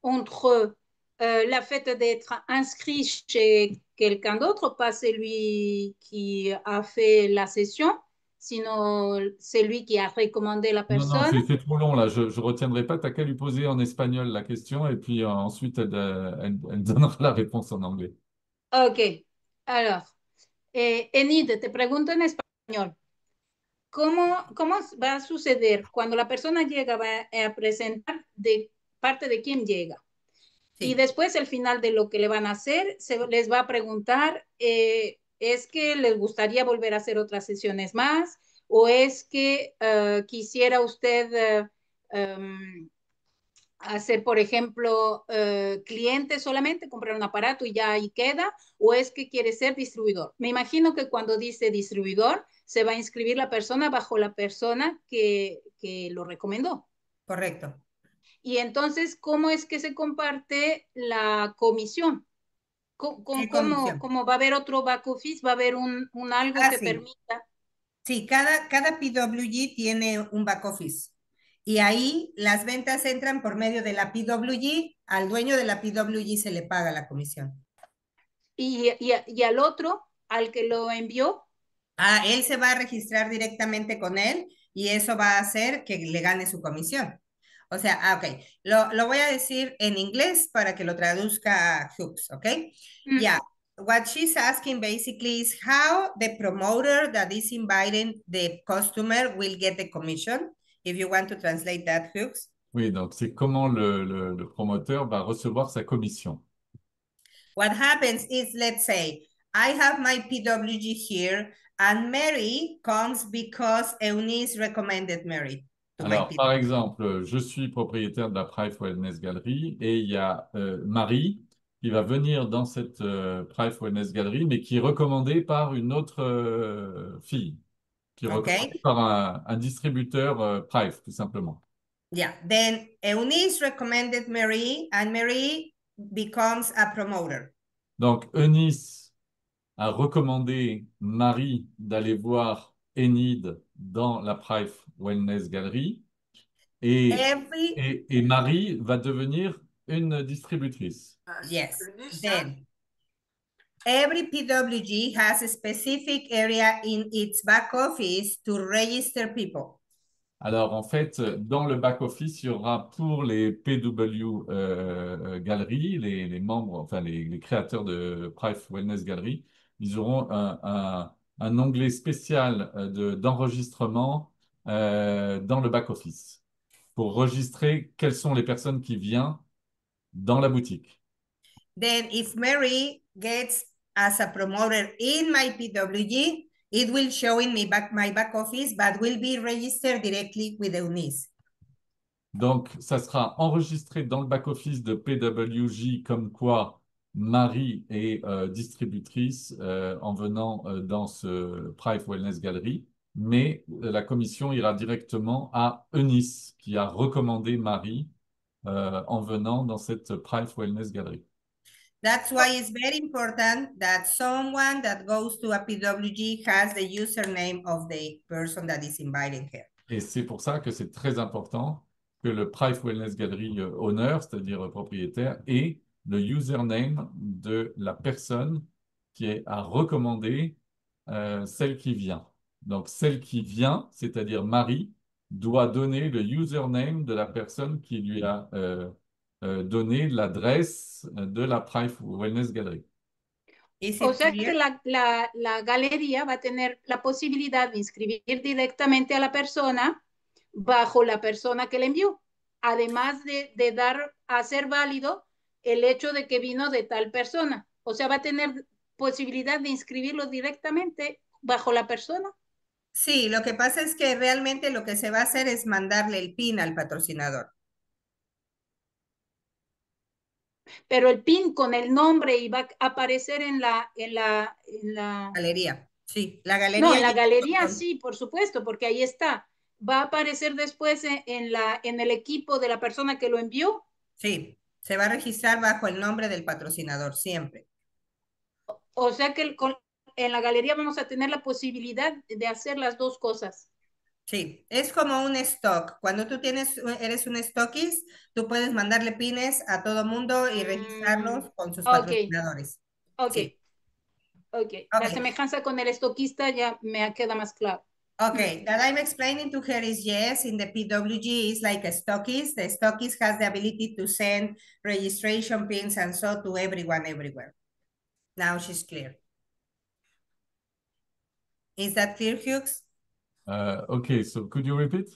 entre la fait d'être inscrit chez quelqu'un d'autre, pas celui qui a fait la session, sinon celui qui a recommandé la Non, non, personne. c'est trop long là. Je ne retiendrai pas. T'as qu'à lui poser en espagnol la question et puis ensuite elle donnera la réponse en anglais. Ok, alors, Enid, te pregunto en español. ¿Cómo va a suceder cuando la persona llega a presentar de parte de quién llega? Sí. Y después, al final de lo que le van a hacer, se les va a preguntar, ¿es que les gustaría volver a hacer otras sesiones más? ¿O es que quisiera usted hacer, por ejemplo, cliente solamente, comprar un aparato y ya ahí queda? ¿O es que quiere ser distribuidor? Me imagino que cuando dice distribuidor, se va a inscribir la persona bajo la persona que lo recomendó. Correcto. Y entonces, ¿cómo es que se comparte la comisión? ¿Cómo va a haber otro back office? ¿Va a haber un algo que sí. permita? Sí, cada PWG tiene un back office. Y ahí las ventas entran por medio de la PWG. Al dueño de la PWG se le paga la comisión. Y al otro, al que lo envió. Él se va a registrar directamente con él y eso va a hacer que le gane su comisión. O sea, ok, lo voy a decir en inglés para que lo traduzca Hooks, ok? Yeah, what she's asking basically is how the promoter that is inviting the customer will get the commission. If you want to translate that, Hooks. Oui, donc c'est comment le promoteur va recevoir sa commission. What happens is, let's say, I have my PWG here, and Mary comes because Eunice recommended Mary. Alors, par exemple, je suis propriétaire de la Price Wellness Gallery et il y a Marie qui va venir dans cette Price Wellness Gallery, mais qui est recommandée par une autre fille, qui est recommandée par un distributeur Price, tout simplement. Yeah, then Eunice recommended Mary, and Mary becomes a promoter. Donc, Eunice a recommandé Marie d'aller voir Enid dans la Price Wellness Gallery et Marie va devenir une distributrice. Yes. Then every PWG has a specific area in its back office to register people. Alors, en fait, dans le back-office, il y aura pour les PW Gallery, les membres, enfin les créateurs de Price Wellness Gallery, ils auront un onglet spécial d'enregistrement dans le back-office pour enregistrer quelles sont les personnes qui viennent dans la boutique. Then, if Mary gets as a promoter in my PWG, it will show in my back office, but will be registered directly with Eunice. Donc, ça sera enregistré dans le back-office de PWG comme quoi Marie est distributrice en venant dans ce Price Wellness Gallery, mais la commission ira directement à Eunice qui a recommandé Marie en venant dans cette Price Wellness Gallery. That's why it's very important that someone that goes to a PWG has the username of the person that is inviting her. Et c'est pour ça que c'est très important que le Price Wellness Gallery owner, c'est-à-dire propriétaire, ait le username de la personne qui a recommandé celle qui vient. Donc, celle qui vient, c'est-à-dire Marie, doit donner le username de la personne qui lui a donné l'adresse de la Price Wellness Gallery. Is O it sea que clear? la galería va a tener la posibilidad de inscribir directamente a la persona bajo la persona que le envió, además de dar a ser válido el hecho de que vino de tal persona. O sea, va a tener posibilidad de inscribirlo directamente bajo la persona. Sí, lo que pasa es que realmente lo que se va a hacer es mandarle el PIN al patrocinador. Pero el PIN con el nombre iba a aparecer en la Galería. Sí, la no, galería. en la galería sí, por supuesto, porque ahí está. Va a aparecer después en el equipo de la persona que lo envió. Sí, se va a registrar bajo el nombre del patrocinador siempre. O sea que en la galería vamos a tener la posibilidad de hacer las dos cosas. Sí, es como un stock. Cuando tú eres un stockist, tú puedes mandarle pines a todo mundo y registrarlos con sus Ok, patrocinadores. ok, Sí. ok. La Okay. semejanza con el estoquista ya me queda más claro. Okay, that I'm explaining to her is yes, in the PWG is like a stockist. The stockist has the ability to send registration pins and so to everyone everywhere. Now she's clear. Is that clear, Hughes? Okay, so could you repeat?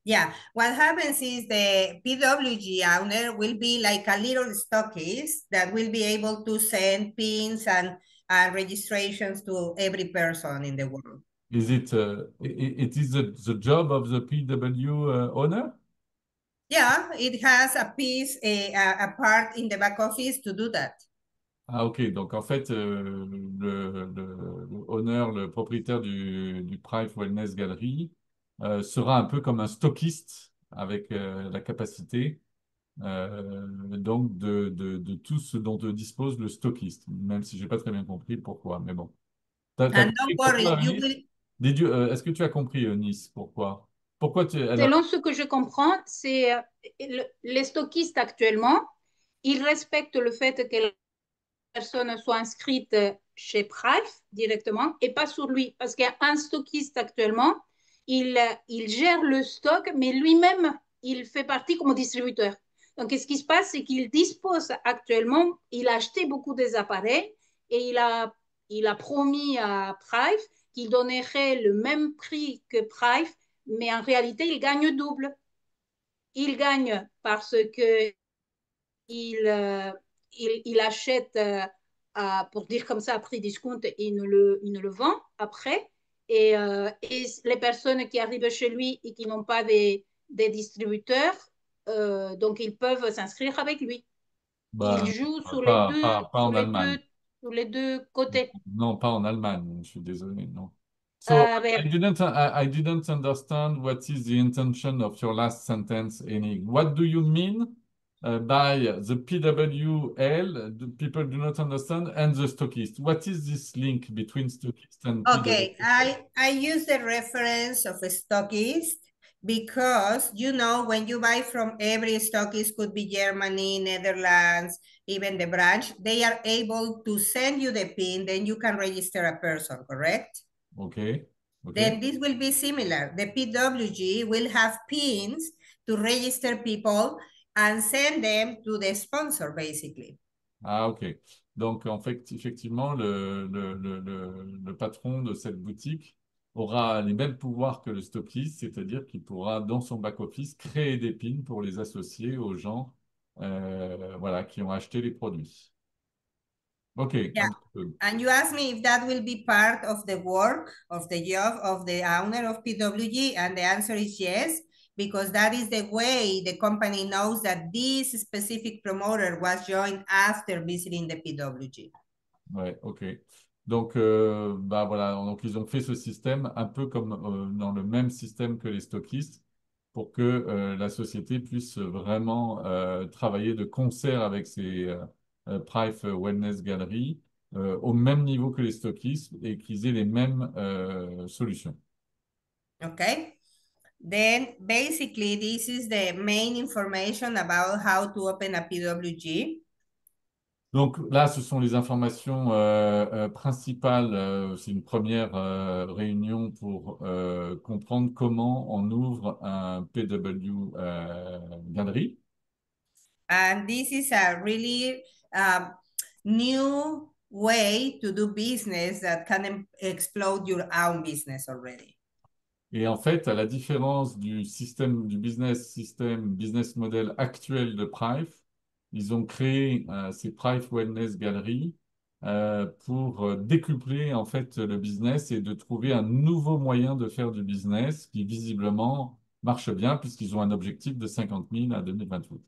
Yeah, what happens is the PWG owner will be like a little stockist that will be able to send pins and registrations to every person in the world. Is it the job of the PW owner? Yeah, it has a piece, a part in the back office to do that. Ah, ok. Donc, en fait, le owner, le propriétaire du Price Wellness Gallery sera un peu comme un stockiste avec la capacité donc de tout ce dont dispose le stockiste, même si j'ai pas très bien compris pourquoi. Mais bon. T'as And compris don't worry, pourquoi, you Nice? will. Est-ce que tu as compris, Nice, pourquoi? Pourquoi Selon ce que je comprends, c'est les stockistes actuellement, ils respectent le fait que la personne soit inscrite chez Price directement et pas sur lui. Parce qu'un stockiste actuellement, il gère le stock, mais lui-même, il fait partie comme distributeur. Donc, ce qui se passe, c'est qu'il dispose actuellement, il a acheté beaucoup des appareils et il a promis à Price qu'il donnerait le même prix que Price, mais en réalité, il gagne double. Il gagne parce que il achète, pour dire comme ça, à prix discount et il ne le vend après. Et les personnes qui arrivent chez lui et qui n'ont pas des distributeurs, donc ils peuvent s'inscrire avec lui. Il bah, joue pas en Allemagne. sur les deux côtés. Non, pas en Allemagne, je suis désolé, non. So I didn't understand what is the intention of your last sentence, Enig. What do you mean by the PWL, the people do not understand, and the stockist? What is this link between stockist and Okay, PWL? I use the reference of a stockist because, you know, when you buy from every stockist, could be Germany, Netherlands, even the branch, they are able to send you the PIN, then you can register a person, correct? Okay. Then this will be similar. The PWG will have pins to register people and send them to the sponsor, basically. Ah, ok. Donc, en fait, effectivement, le patron de cette boutique aura les mêmes pouvoirs que le stockiste, c'est-à-dire qu'il pourra, dans son back-office, créer des pins pour les associer aux gens voilà, qui ont acheté les produits. Ok, Yeah. understood. And you asked me if that will be part of the work, of the job of the owner of PWG, and the answer is yes, because that is the way the company knows that this specific promoter was joined after visiting the PWG. Ouais, ok. Donc, bah voilà, donc ils ont fait ce système un peu comme dans le même système que les stockistes pour que la société puisse vraiment travailler de concert avec ces Price Wellness Gallery au même niveau que les stockistes et qu'ils aient les mêmes solutions. Okay. Then basically this is the main information about how to open a PWG. Donc là, ce sont les informations principales. C'est une première réunion pour comprendre comment on ouvre un PW Gallery. And this is a really new way to do business that can explode your own business already. Et en fait, à la différence du système du business model actuel de Price, ils ont créé ces Price Wellness Gallery pour décupler en fait le business et de trouver un nouveau moyen de faire du business qui visiblement marche bien puisqu'ils ont un objectif de 50 000 à 2028.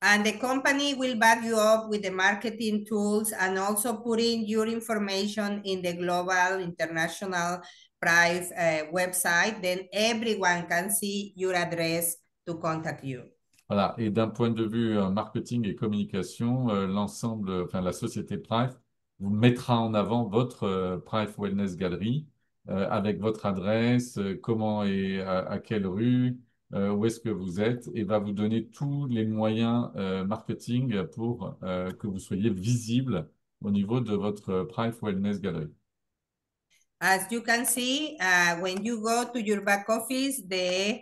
And the company will back you up with the marketing tools and also putting your information in the global international price website. Then everyone can see your address to contact you. Voilà. Et d'un point de vue marketing et communication, l'ensemble, enfin la société Price vous mettra en avant votre Price Wellness Gallery avec votre adresse, comment et à quelle rue, où est-ce que vous êtes, et va vous donner tous les moyens marketing pour que vous soyez visible au niveau de votre Price Wellness Gallery. As you can see, when you go to your back office, the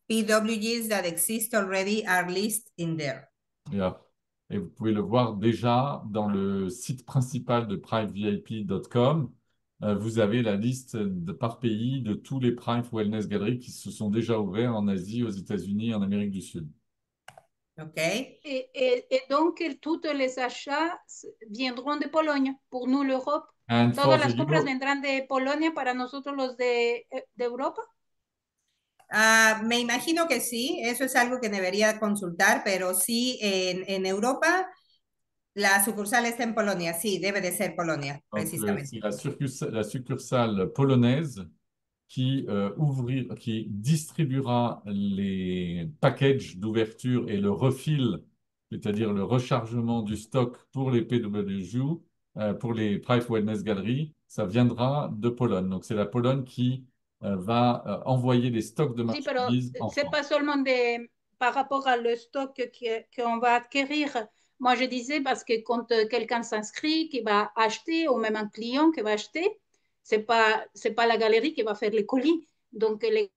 PWGs that exist already are listed in there. Yeah. Et vous pouvez le voir déjà dans le site principal de privevip.com. Vous avez la liste par pays de tous les Prime Wellness Gallery qui se sont déjà ouverts en Asie, aux États-Unis, en Amérique du Sud. OK. Et donc, tous les achats viendront de Pologne. Pour nous, l'Europe. And for Todas the las compras Euro- vendrán de Polonia para nosotros los de Europa. Me imagino que sí, eso es algo que debería consultar, pero sí en Europa la sucursal está en Polonia, sí, debe de ser Polonia, donc, precisamente. c'est la succursale polonaise qui distribuera les packages d'ouverture et le refill, c'est-à-dire le rechargement du stock pour les PWG, pour les Price Wellness Gallery, ça viendra de Pologne. Donc c'est la Pologne qui va envoyer les stocks de Sí, pero marchandises en c'est France. pas seulement par rapport à le stock qu'on va acquérir. Moi, je disais parce que quand quelqu'un s'inscrit, qui va acheter, ou même un client qui va acheter, c'est pas la galerie qui va faire les colis. Donc, les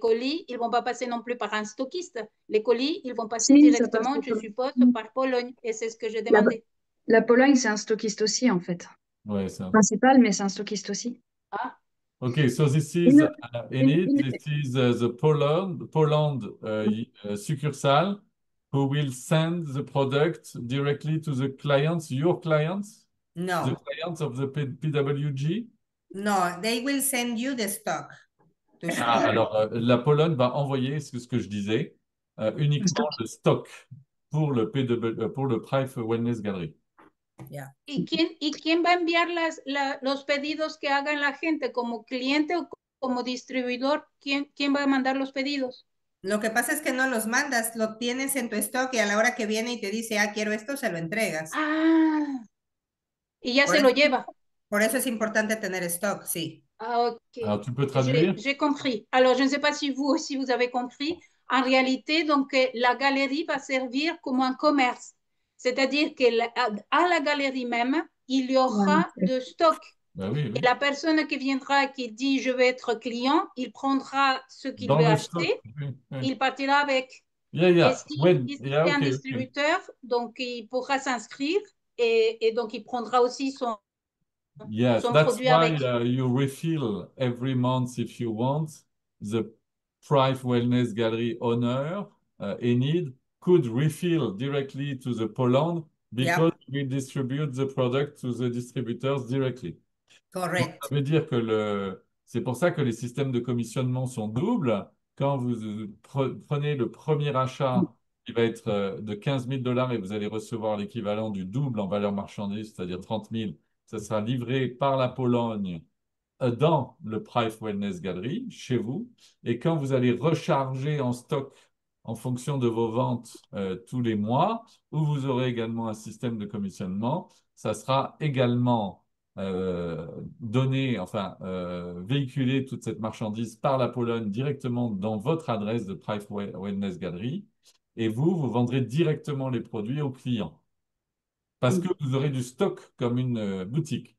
colis, ils vont pas passer non plus par un stockiste. Les colis, ils vont passer Si, ça passe directement, par je Pologne. suppose, par Pologne. Et c'est ce que j'ai La, demandé. la Pologne, c'est un stockiste aussi, en fait. Ouais, ça. Principal, mais c'est un stockiste aussi. Ah, Okay, so this is Une- Enid. une- This is the Poland succursale who will send the product directly to the clients, your clients, the No, clients of the PWG. no, they will send you the stock to ship. Ah, alors, la Pologne va envoyer, c'est ce que je disais, un uniquement stock. le stock pour le pour le Price Wellness Gallery. Yeah. ¿Y quién va a enviar los pedidos que hagan la gente? ¿Como cliente o como distribuidor? ¿Quién va a mandar los pedidos? Lo que pasa es que no los mandas, lo tienes en tu stock y a la hora que viene y te dice, ah, quiero esto, se lo entregas. Ah, y ya Por se lo eso, lleva. por eso es importante tener stock, sí. Ah, ok. Alors, tu peux traduire? J'ai compris. Alors, je ne sais pas si vous aussi vous avez compris. En réalité, donc, la galerie va servir comme un commerce. C'est-à-dire qu'à la galerie même, il y aura de stock. Ben oui, oui. Et la personne qui viendra, qui dit je vais être client, il prendra ce qu'il Dans veut le acheter, stock. Oui, oui. il partira avec. Yeah, Et yeah. si c'est Yeah, un okay, okay. distributeur, donc il pourra s'inscrire et donc il prendra aussi Yes, son that's produit why avec. you refill every month if you want. The Price Wellness Gallery owner, Enid, could refill directly to the Poland because we distribute the product to the distributors directly. Donc, Correct. ça veut dire que c'est pour ça que les systèmes de commissionnement sont doubles. Quand vous prenez le premier achat qui va être de 15 000 dollars et vous allez recevoir l'équivalent du double en valeur marchandise, c'est-à-dire 30 000, ça sera livré par la Pologne dans le Price Wellness Gallery, chez vous. Et quand vous allez recharger en stock en fonction de vos ventes tous les mois, où vous aurez également un système de commissionnement, ça sera également véhiculer toute cette marchandise par la Pologne directement dans votre adresse de Price Wellness Gallery. Et vous vendrez directement les produits aux clients. parce que vous aurez du stock comme une boutique.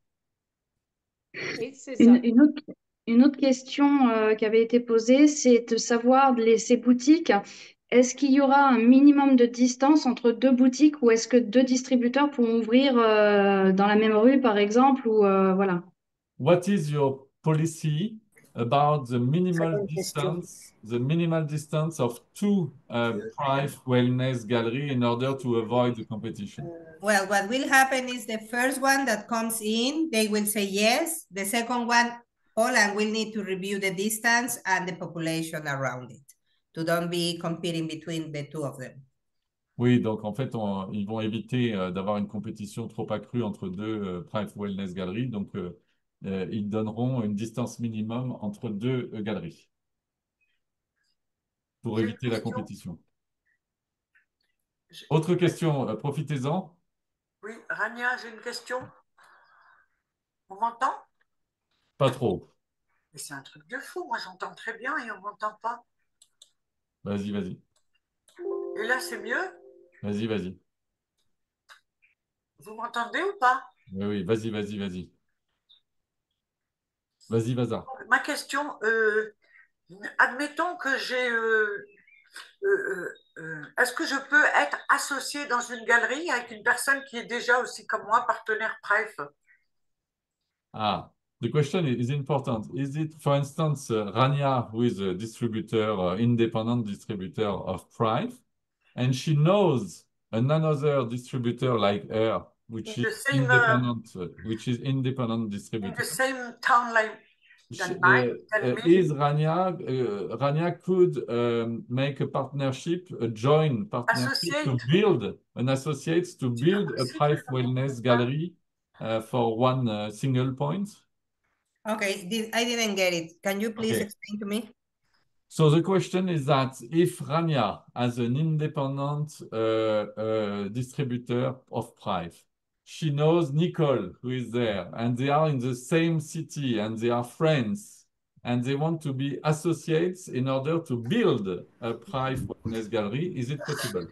Oui, c'est Une, ça. une autre question qui avait été posée, c'est de savoir ces boutiques, est-ce qu'il y aura un minimum de distance entre deux boutiques ou est-ce que deux distributeurs pourront ouvrir dans la même rue, par exemple, ou voilà. What is your policy about Très bonne question. the minimal distance of two Price Wellness Gallery in order to avoid the competition? Well, what will happen is the first one that comes in, they will say yes. The second one, Poland will need to review the distance and the population around it to don't be competing between the two of them. Oui, donc en fait, ils vont éviter d'avoir une compétition trop accrue entre deux Price Wellness Galleries. Donc, ils donneront une distance minimum entre deux galeries pour J'ai une éviter la question. compétition. Autre question, profitez-en. Oui, Rania, j'ai une question. On m'entend? Pas trop. Mais c'est un truc de fou. Moi, j'entends très bien et on m'entend pas. Vas-y, vas-y. Et là, c'est mieux? Vas-y, vas-y. Vous m'entendez ou pas? Oui, oui, vas-y, vas-y, vas-y. Vas-y, Vaza. Ma question, admettons que j'ai... est-ce que je peux être associée dans une galerie avec une personne qui est déjà aussi comme moi partenaire Price? Ah, the question is important. Is it, for instance, Rania, who is a distributor, independent distributor of Price, and she knows another distributor like her, which In is the same, independent in distributor. the same town like than mine, tell me. Is Rania, Rania could make a partnership, a joint partnership to Associate. build an associate to build a Price Wellness Gallery for one single point. Okay, I didn't get it. Can you please Okay. explain to me? So the question is that if Rania, as an independent distributor of Price, she knows Nicole, who is there, and they are in the same city, and they are friends, and they want to be associates in order to build a Price Wellness Gallery, is it possible?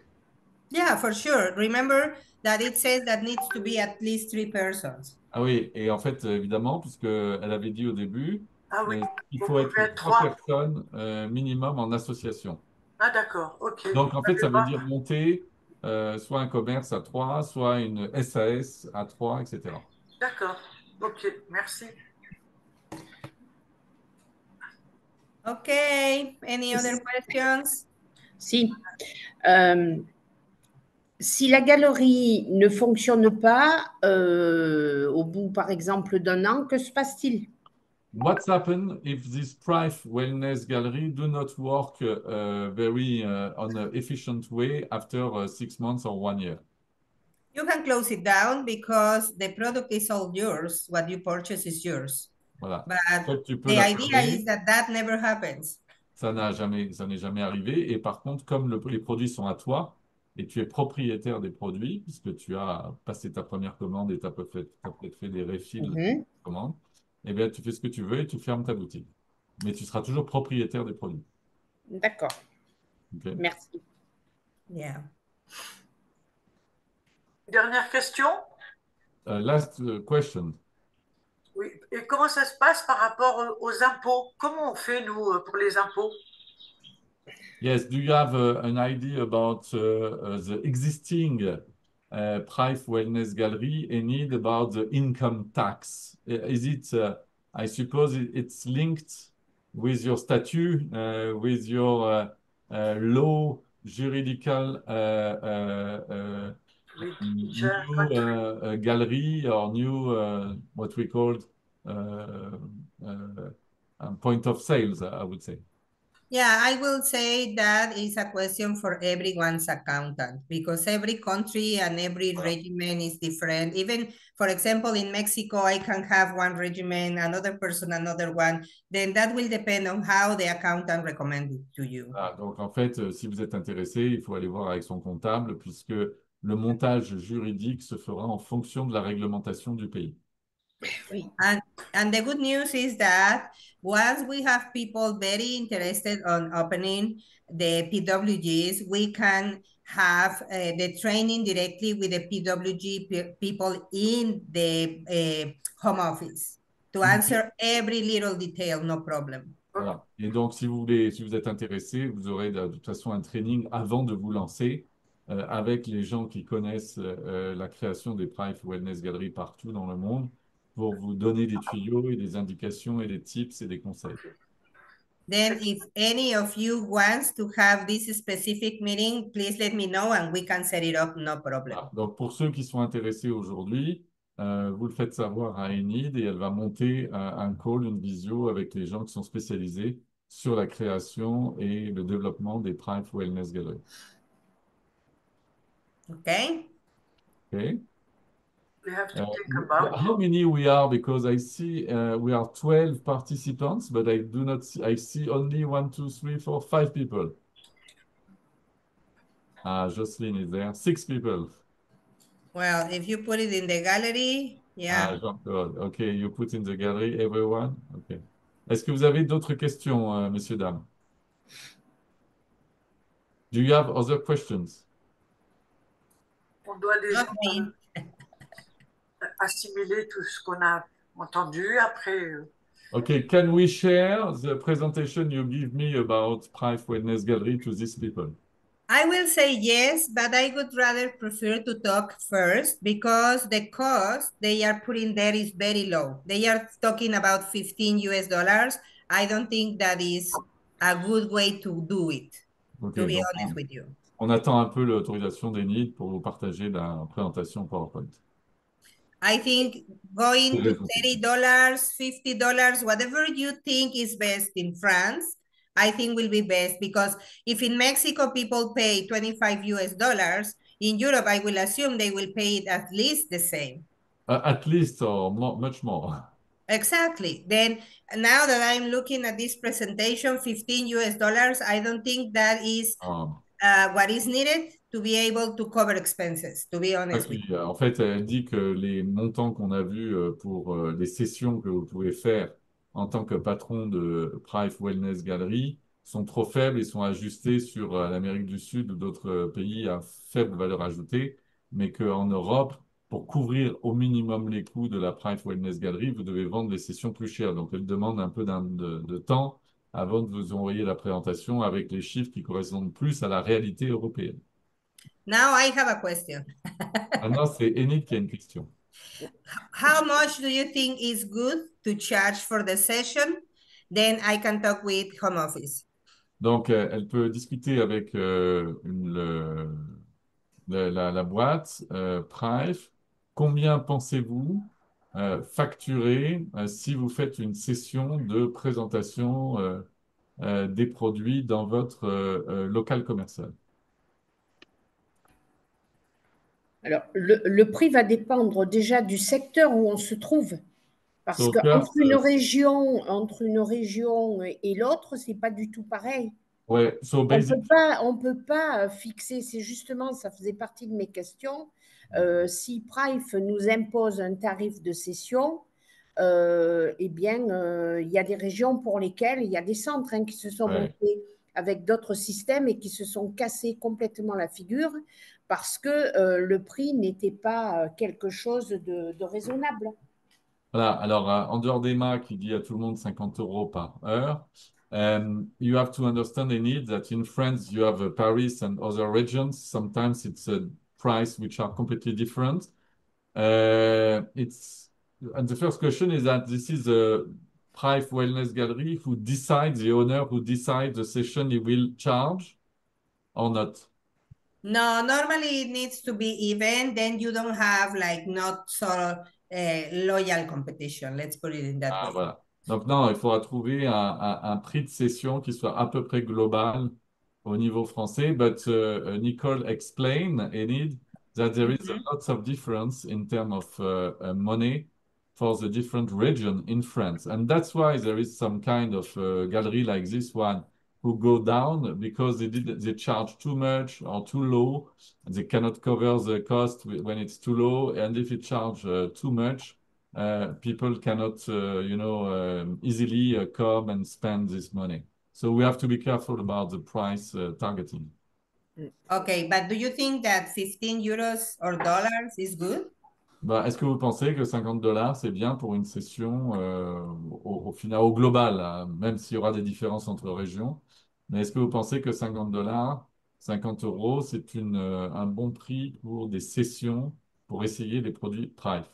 Yeah, for sure. Remember that it says that needs to be at least 3 persons. Ah oui, et en fait, évidemment, puisqu'elle avait dit au début, Ah oui, il vous faut être pouvez être 3 trois. personnes minimum en association. Ah d'accord, ok. Donc, en fait, ça Je veut vois. dire monter soit un commerce à 3, soit une SAS à 3, etc. D'accord, ok, merci. Okay, any other questions? Si. Si la galerie ne fonctionne pas au bout, par exemple, d'un an, que se passe-t-il? What's happened if this Price Wellness Gallery do not work very on an efficient way after 6 months or 1 year? You can close it down because the product is all yours. What you purchase is yours. Voilà. But Donc, tu peux the la idea fermer. is that that never happens. Ça n'est jamais arrivé. Et par contre, comme les produits sont à toi et tu es propriétaire des produits, puisque tu as passé ta première commande et tu as peut-être fait des refills de commandes, eh bien, tu fais ce que tu veux et tu fermes ta boutique. Mais tu seras toujours propriétaire des produits. D'accord. Okay? Merci. Yeah. Dernière question. Last question. Oui. Et comment ça se passe par rapport aux impôts? Comment on fait, nous, pour les impôts? Yes, do you have an idea about the existing Price Wellness Gallery and need about the income tax? Is it, I suppose it's linked with your statute, with your law, juridical new gallery or new, what we called point of sales, I would say. Yeah, I will say that is a question for everyone's accountant because every country and every regimen is different. Even, for example, in Mexico, I can have one regimen, another person, another one. Then that will depend on how the accountant recommends it to you. Ah, donc, en fait, si vous êtes intéressé, il faut aller voir avec son comptable puisque le montage juridique se fera en fonction de la réglementation du pays. Oui. And the good news is that once we have people very interested on opening the PWGs, we can have the training directly with the PWG people in the home office to answer every little detail, no problem. Voilà. Et donc, si vous voulez, si vous êtes intéressé, vous aurez de toute façon un training avant de vous lancer avec les gens qui connaissent la création des Private Wellness Gallery partout dans le monde pour vous donner des tuyaux et des indications et des tips et des conseils. Then if any of you wants to have this specific meeting, please let me know and we can set it up, no problem. Voilà. Donc, pour ceux qui sont intéressés aujourd'hui, vous le faites savoir à Enid et elle va monter un call, une visio avec les gens qui sont spécialisés sur la création et le développement des Private Wellness Gallery. Okay? Okay? We have to think about How many we are? Because I see we are 12 participants, but I do not see, I see only 1, 2, 3, 4, 5 people. Ah, Jocelyn is there. 6 people. Well, if you put it in the gallery, yeah. Ah, Jean-Claude. Okay, you put in the gallery everyone. Okay. Est-ce que vous avez d'autres questions, messieurs, dames? Do you have other questions? on doit déjà Not me. assimiler tout ce qu'on a entendu. Après, Okay, can we share the presentation you give me about Private Wellness Gallery to these people? I will say yes, but I would rather prefer to talk first because the cost they are putting there is very low. They are talking about 15 US dollars. I don't think that is a good way to do it, Ok, to be donc honest with you. on attend un peu l'autorisation d'Enid pour vous partager la présentation PowerPoint. I think going to $30, $50, whatever you think is best in France, I think will be best because if in Mexico people pay 25 US dollars, in Europe, I will assume they will pay it at least the same. At least or much more. Exactly. Then now that I'm looking at this presentation, 15 US dollars, I don't think that is what is needed to be able to cover expenses, to be honest with you. En fait, elle dit que les montants qu'on a vus pour les sessions que vous pouvez faire en tant que patron de Private Wellness Gallery sont trop faibles et sont ajustés sur l'Amérique du Sud ou d'autres pays à faible valeur ajoutée, mais qu'en Europe, pour couvrir au minimum les coûts de la Private Wellness Gallery, vous devez vendre les sessions plus chères. Donc, elle demande un peu de temps avant de vous envoyer la présentation avec les chiffres qui correspondent plus à la réalité européenne. Now I have a question. Maintenant, c'est Enid qui a une question. How much do you think is good to charge for the session? Then I can talk with home office. Donc, elle peut discuter avec la boîte Prive. Combien pensez-vous facturer si vous faites une session de présentation des produits dans votre local commercial? Alors, le prix va dépendre déjà du secteur où on se trouve. Parce So qu'entre first, une région et l'autre, c'est pas du tout pareil. ouais, so basically, On peut pas fixer, c'est justement, ça faisait partie de mes questions. Si Prive nous impose un tarif de session, eh bien, il y a des régions pour lesquelles il y a des centres qui se sont montés avec d'autres systèmes et qui se sont cassés complètement la figure parce que le prix n'était pas quelque chose de raisonnable. Voilà, alors en dehors d'Emma qui dit à tout le monde 50 € par heure, you have to understand the need that in France you have Paris and other regions. Sometimes it's a price which are completely different. And the first question is that this is a Private Wellness Gallery who decides, the owner who decides the session he will charge or not. No, normally it needs to be even. Then you don't have like not so loyal competition. Let's put it in that way. Voilà. Donc non, il faudra trouver un prix de session qui soit à peu près global au niveau français. But Nicole explained, Enid, that there is a lot of difference in terms of money for the different region in France. And that's why there is some kind of gallery like this one who go down because they charge too much or too low. They cannot cover the cost when it's too low. And if you charge too much, people cannot, easily come and spend this money. So we have to be careful about the price targeting. Okay, but do you think that 15 euros or dollars is good? Bah, est-ce que vous pensez que 50 dollars, c'est bien pour une session au final, au global, hein, même s'il y aura des différences entre régions, mais est-ce que vous pensez que 50 dollars, 50 euros, c'est un bon prix pour des sessions pour essayer les produits Price?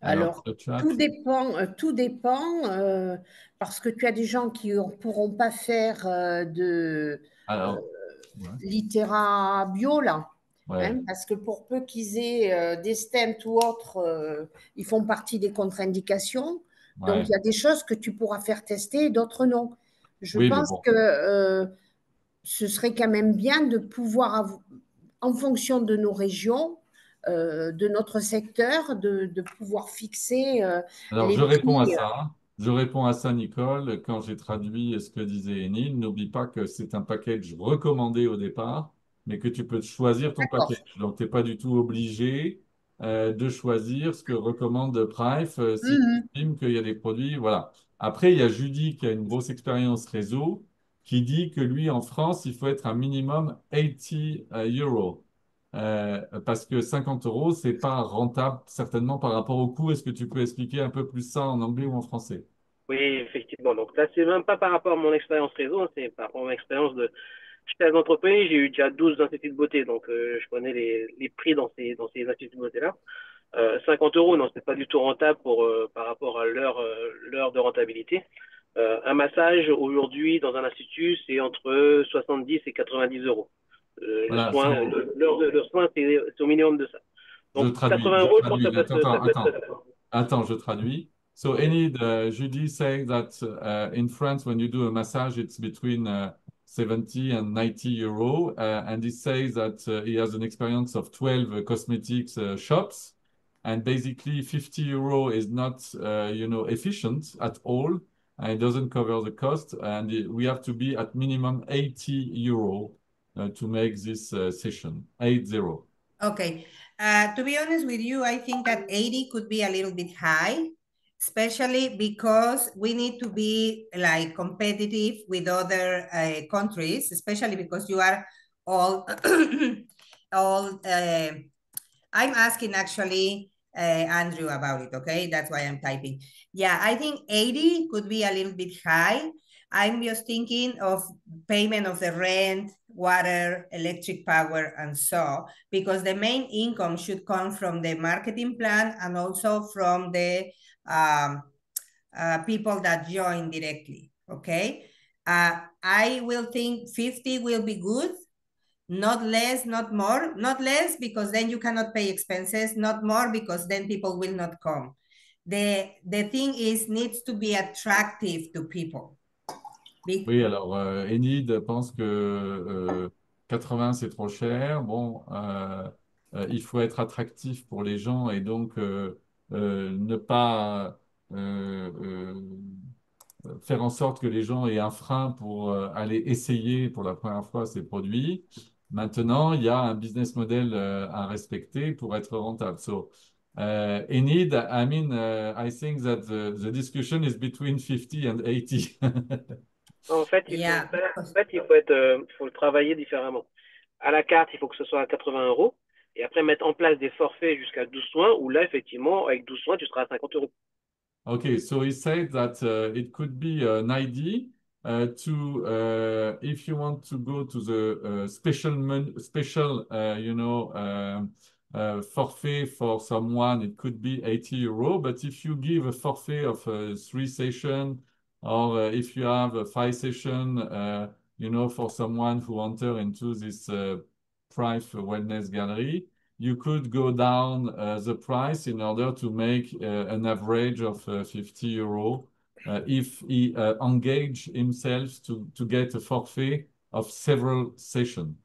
Alors, Alors, le chat, tout dépend parce que tu as des gens qui ne pourront pas faire de alors, ouais, littéra bio, là. ouais, Hein, parce que pour peu qu'ils aient des stents ou autres, ils font partie des contre-indications. Donc, ouais. il y a des choses que tu pourras faire tester et d'autres non. Je Oui, mais pense bon. que ce serait quand même bien de pouvoir, en fonction de nos régions, de notre secteur, de pouvoir fixer Alors, les je réponds à prix. ça. Je réponds à ça, Nicole, quand j'ai traduit ce que disait Enid. N'oublie pas que c'est un package recommandé au départ, mais que tu peux choisir ton D'accord. package. Donc, tu n'es pas du tout obligé de choisir ce que recommande Price si tu Mhm. estimes qu'il y a des produits. Voilà. Après, il y a Judy qui a une grosse expérience réseau qui dit que lui, en France, il faut être un minimum 80 euros. Parce que 50 euros, c'est pas rentable certainement par rapport au coût. Est-ce que tu peux expliquer un peu plus ça en anglais ou en français? Oui, effectivement. Donc là, c'est même pas par rapport à mon expérience réseau, hein, c'est par rapport à mon expérience de chef d'entreprise. J'ai eu déjà 12 instituts de beauté, donc je connais les prix dans ces instituts de beauté-là. 50 euros, non, c'est pas du tout rentable par rapport à l'heure de rentabilité. Un massage, aujourd'hui, dans un institut, c'est entre 70 et 90 euros. Le Voilà, soin, le soin, c'est au minimum de ça. Donc, 80 je euros, je pense que traduis. Attends, ça attends, peut être attends. Attends, je traduis. So, Enid, Judy say that in France, when you do a massage, it's between 70 and 90 euro. And he says that he has an experience of 12 cosmetics shops. And basically, 50 euro is not, efficient at all. And it doesn't cover the cost. And we have to be at minimum 80 euro to make this session, 80. Okay. To be honest with you, I think that 80 could be a little bit high, especially because we need to be like competitive with other countries, especially because you are all, all, I'm asking actually Andrew about it, okay? That's why I'm typing. Yeah, I think 80 could be a little bit high. I'm just thinking of payment of the rent, water, electric power, and so, because the main income should come from the marketing plan and also from the um, people that join directly, okay? I will think 50 will be good, not less, not more, not less because then you cannot pay expenses, not more because then people will not come. The thing is needs to be attractive to people. Oui, alors Enid pense que 80 c'est trop cher. Bon, il faut être attractif pour les gens et donc ne pas faire en sorte que les gens aient un frein pour aller essayer pour la première fois ces produits. Maintenant, il y a un business model à respecter pour être rentable. So, Enid, I mean, I think that the discussion is between 50 and 80. En fait, Yeah. il faut le travailler différemment. À la carte, il faut que ce soit à 80 euros. Et après, mettre en place des forfaits jusqu'à 12 soins, où là, effectivement, avec 12 soins, tu seras à 50 euros. Okay, so he said that it could be an idea if you want to go to the special, forfait for someone, it could be 80 euro. But if you give a forfait of 3 sessions, or if you have a 5 session, for someone who enter into this Price Wellness Gallery, you could go down the price in order to make an average of 50 euro if he engage himself to get a forfait of several sessions.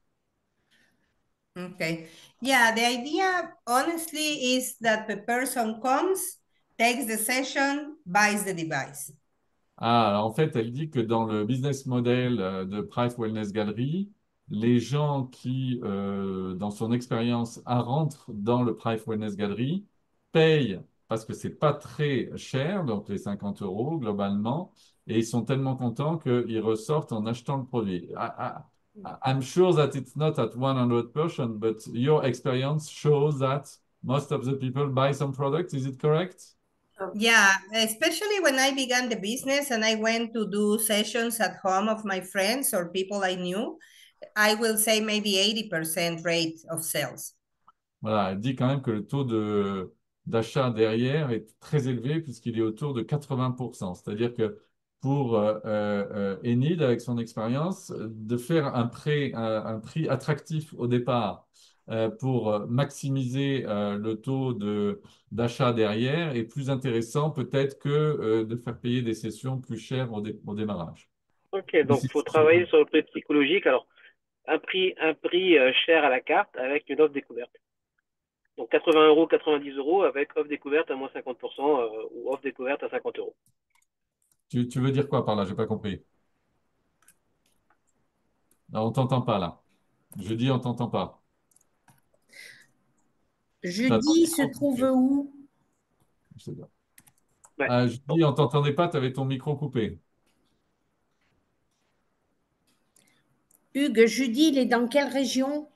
Okay. Yeah, the idea honestly is that the person comes, takes the session, buys the device. Ah, alors en fait, elle dit que dans le business model de Price Wellness Gallery, les gens qui, dans son expérience, rentrent dans le Price Wellness Gallery, payent, parce que c'est pas très cher, donc les 50 euros globalement, et ils sont tellement contents qu'ils ressortent en achetant le produit. I'm sure that it's not at 100%, but your experience shows that most of the people buy some product. Is it correct? Yeah, especially when I began the business and I went to do sessions at home of my friends or people I knew, I will say maybe 80% rate of sales. Voilà, elle dit quand même que le taux d'achat derrière est très élevé puisqu'il est autour de 80%. C'est-à-dire que pour Enid, avec son expérience, de faire un prix attractif au départ pour maximiser le taux d'achat derrière est plus intéressant peut-être que de faire payer des sessions plus chères au démarrage. Ok, donc il faut travailler sur le prix psychologique. Alors, un prix cher à la carte avec une offre découverte. Donc 80 €, 90 € avec offre découverte à moins 50% ou offre découverte à 50 €. Tu veux dire quoi par là? J'ai pas compris. Non, on t'entend pas là. Je dis on t'entend pas. Jeudi se trouve où? Je sais pas. Ouais. Je dis on t'entendait pas, tu avais ton micro coupé. Hugues, Jeudi, il est dans quelle région?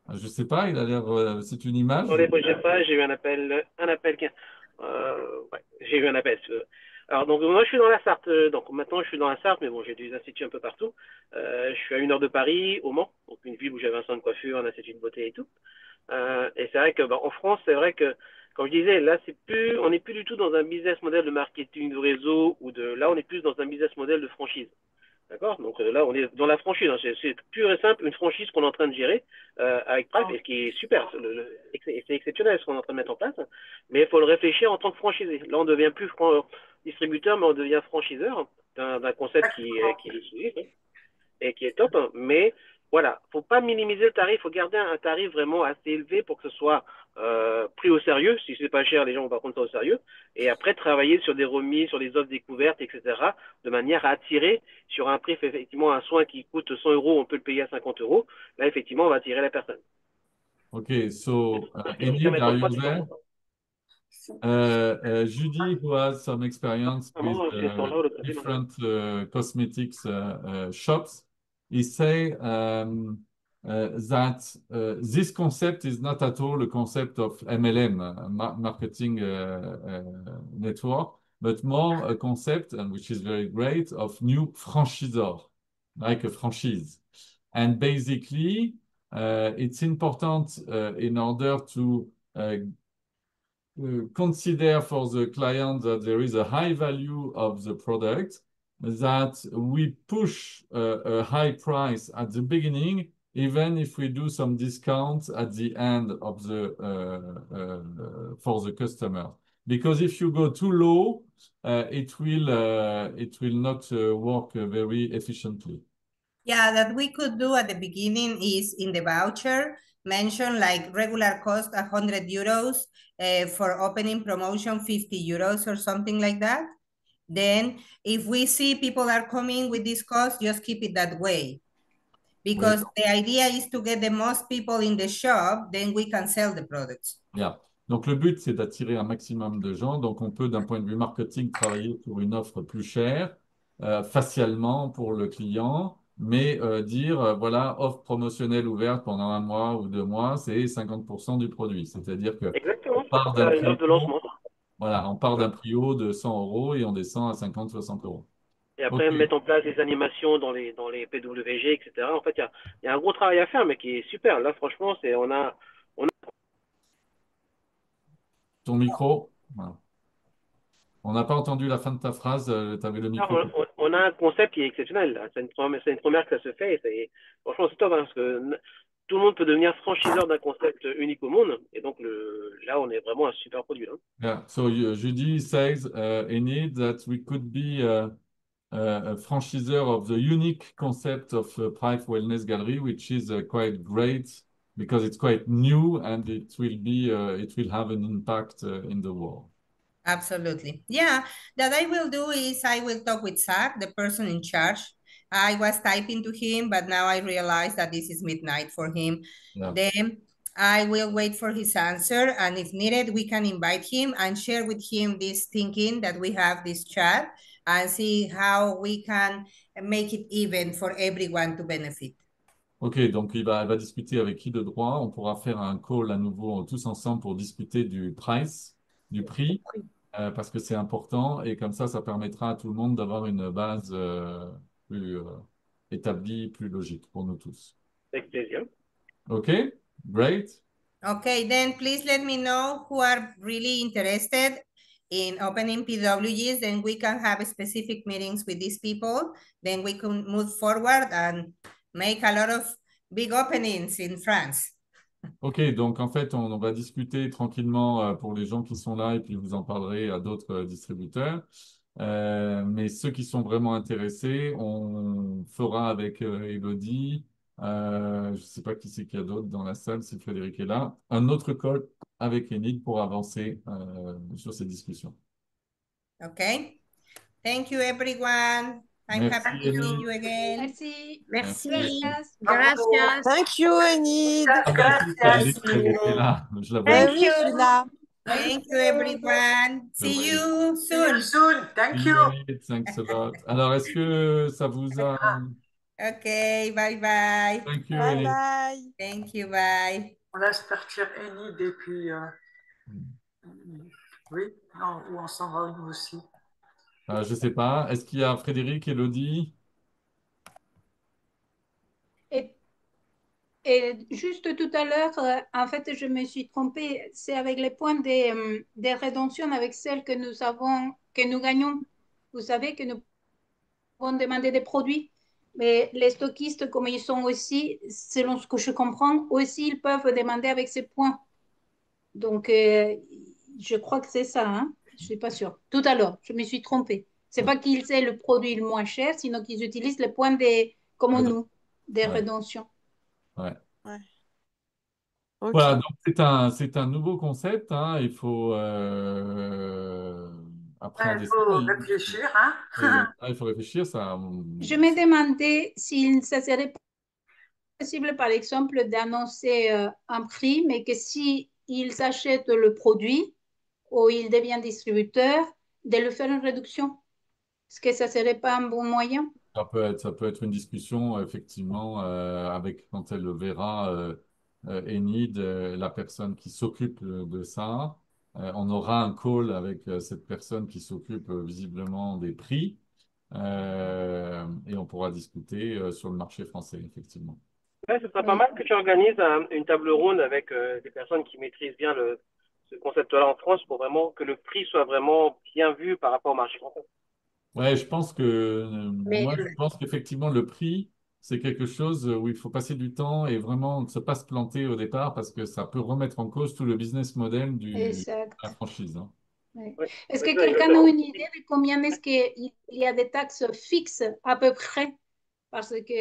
Je sais pas, il a l'air. C'est une image. Attendez, bougez pas, j'ai eu un appel. Ouais, j'ai eu un appel. Alors, donc, moi, je suis dans la Sarthe. Donc, maintenant, je suis dans la Sarthe, mais bon, j'ai des instituts un peu partout. Je suis à 1 heure de Paris, au Mans, donc une ville où j'avais un salon de coiffure, un institut de beauté et tout. Et c'est vrai que, bah, en France, c'est vrai que, comme je disais, là, on n'est plus du tout dans un business model de marketing de réseau là, on est plus dans un business model de franchise. D'accord. Donc là, on est dans la franchise. Hein. C'est pur et simple une franchise qu'on est en train de gérer avec Price, et ce qui est super. C'est exceptionnel ce qu'on est en train de mettre en place. Mais il faut le réfléchir en tant que franchisé. Là, on ne devient plus distributeur, mais on devient franchiseur d'un concept qui est et qui est top. Hein. Mais voilà, faut pas minimiser le tarif. Faut garder un tarif vraiment assez élevé pour que ce soit pris au sérieux. Si c'est pas cher, les gens vont pas prendre ça au sérieux. Et après, travailler sur des remises, sur des offres découvertes, etc., de manière à attirer sur un prix, effectivement, un soin qui coûte 100 €, on peut le payer à 50 €. Là, effectivement, on va attirer la personne. Okay, so Enid, are you there? Judy, who has some experience with different cosmetics shops, he say that this concept is not at all a concept of MLM, marketing network, but more a concept, and which is very great, of new franchisor, like a franchise. And basically, it's important in order to consider for the client that there is a high value of the product, that we push a high price at the beginning, even if we do some discounts at the end of for the customer. Because if you go too low, it will not work very efficiently. Yeah, that we could do at the beginning is in the voucher, mention like regular cost 100 euros, for opening promotion 50 euros or something like that. Then if we see people are coming with this cost, just keep it that way. Because the idea is to get the most people in the shop, then we can sell the products. Yeah. Donc le but, c'est d'attirer un maximum de gens. Donc on peut, d'un point de vue marketing, travailler sur une offre plus chère, facialement pour le client, mais dire, voilà, offre promotionnelle ouverte pendant 1 mois ou 2 mois, c'est 50% du produit. C'est-à-dire que Exactement, on part d'un une offre de lancement. Voilà, on part d'un prix haut de 100 € et on descend à 50-60 €. Et après, mettre en place des animations dans les PWG, etc. En fait, il y a un gros travail à faire, mais qui est super. Là, franchement, on a... Ton micro, voilà. On n'a pas entendu la fin de ta phrase, tu avais le micro. On a un concept qui est exceptionnel. C'est une première que ça se fait. Franchement, c'est top, hein, parce que tout le monde peut devenir franchiseur d'un concept unique au monde. Et donc, là, on est vraiment un super produit. Hein. Yeah. So Judy says, Enid, that we could be a franchiseur of the unique concept of Price Wellness Gallery, which is quite great because it's quite new and it will have an impact in the world. Absolutely. Yeah, that I will do is I will talk with Zach, the person in charge. I was typing to him, but now I realize that this is midnight for him. Yeah. Then I will wait for his answer. And if needed, we can invite him and share with him this thinking that we have this chat and see how we can make it even for everyone to benefit. Ok, donc elle va discuter avec qui de droit. On pourra faire un call à nouveau tous ensemble pour discuter du price, du prix, parce que c'est important. Et comme ça permettra à tout le monde d'avoir une base plus établie, plus logique pour nous tous. Avec plaisir. Ok, great. Okay, then please let me know who are really interested in opening PWGs, then we can have specific meetings with these people. Then we can move forward and make a lot of big openings in France. Ok, donc en fait, on va discuter tranquillement pour les gens qui sont là et puis vous en parlerez à d'autres distributeurs. Mais ceux qui sont vraiment intéressés, on fera avec Elodie, je ne sais pas qui c'est qu'il y a d'autre dans la salle, si Frédéric est là, un autre call avec Enid pour avancer sur ces discussions. Okay, thank you everyone. I'm Merci, happy to see Enid. you again. Merci. Merci. Gracias. Gracias. Thank you, Enid. Ah bah si, Frédéric est là, je la vois. Ben Thank oui, je suis là. Thank you everyone. See you See you soon. soon. Thank See you. you, Enid. Thanks a lot. Alors, est-ce que ça vous a... Okay, bye bye. Thank you, Bye Enid. bye. Thank you, bye. On laisse partir Enid et puis oui, non, ou on s'en va nous aussi. Je ne sais pas. Est-ce qu'il y a Frédéric, Elodie? Et, et juste tout à l'heure, en fait, je me suis trompée. C'est avec les points des rédemptions avec celles que nous avons, que nous gagnons. Vous savez que nous pouvons demander des produits. Mais les stockistes, comme ils sont aussi, selon ce que je comprends, aussi, ils peuvent demander avec ces points. Donc, je crois que c'est ça. Hein? Je ne suis pas sûre. Tout à l'heure, je me suis trompée. Ce n'est pas qu'ils aient le produit le moins cher, sinon qu'ils utilisent les points comme Ouais. nous, des Ouais. rédemptions. Ouais. Ouais. Ok. Voilà, donc c'est un nouveau concept, hein. Il faut appréhender Il ça. faut réfléchir, hein. Il faut réfléchir, ça. Je me demandais si ça serait possible, par exemple, d'annoncer un prix, mais que si ils achètent le produit ou ils deviennent distributeurs, de le faire une réduction. Est-ce que ça ne serait pas un bon moyen? Ça peut être une discussion, effectivement, avec quand elle le verra, Enid, la personne qui s'occupe de ça. On aura un call avec cette personne qui s'occupe visiblement des prix et on pourra discuter sur le marché français, effectivement. Ouais, ce serait pas Oui. mal que tu organises une table ronde avec des personnes qui maîtrisent bien ce concept-là en France pour vraiment que le prix soit vraiment bien vu par rapport au marché français. Ouais, je pense que Mais moi, je pense qu'effectivement, le prix, c'est quelque chose où il faut passer du temps et vraiment ne pas se planter au départ parce que ça peut remettre en cause tout le business model de la Exact. franchise, hein. Oui. Oui, Est-ce c'est que ça, quelqu'un a exactement. une idée de combien est-ce qu'il y a des taxes fixes à peu près? Parce que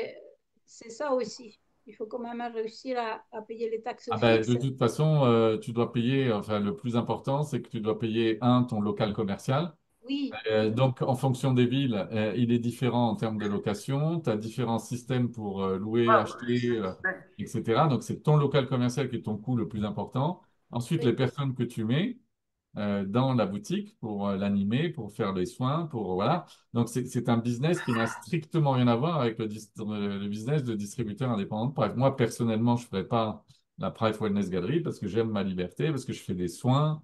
c'est ça aussi. Il faut quand même réussir à payer les taxes Ah ben, fixes. de toute façon, tu dois payer, enfin, le plus important, c'est que tu dois payer, ton local commercial. Oui. Donc, en fonction des villes, il est différent en termes de location. Tu as différents systèmes pour louer, Ouais, acheter, ouais. etc. Donc, c'est ton local commercial qui est ton coût le plus important. Ensuite, les Oui. personnes que tu mets dans la boutique pour l'animer, pour faire les soins, pour voilà. Donc, c'est un business qui n'a strictement rien à voir avec le business de distributeur indépendant. Bref, moi, personnellement, je ne ferai pas la Price Wellness Gallery parce que j'aime ma liberté, parce que je fais des soins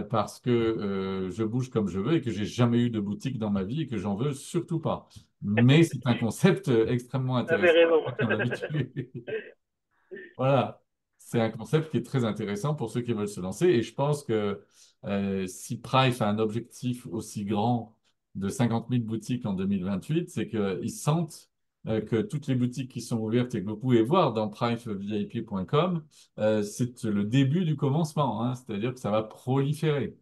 parce que je bouge comme je veux et que j'ai jamais eu de boutique dans ma vie et que j'en veux surtout pas. Mais c'est un concept extrêmement Tu avais intéressant raison. qu'on a habitué. Voilà, c'est un concept qui est très intéressant pour ceux qui veulent se lancer et je pense que si Price a un objectif aussi grand de 50 000 boutiques en 2028, c'est qu'ils sentent que toutes les boutiques qui sont ouvertes et que vous pouvez voir dans pricevip.com, c'est le début du commencement, hein. C'est-à-dire que ça va proliférer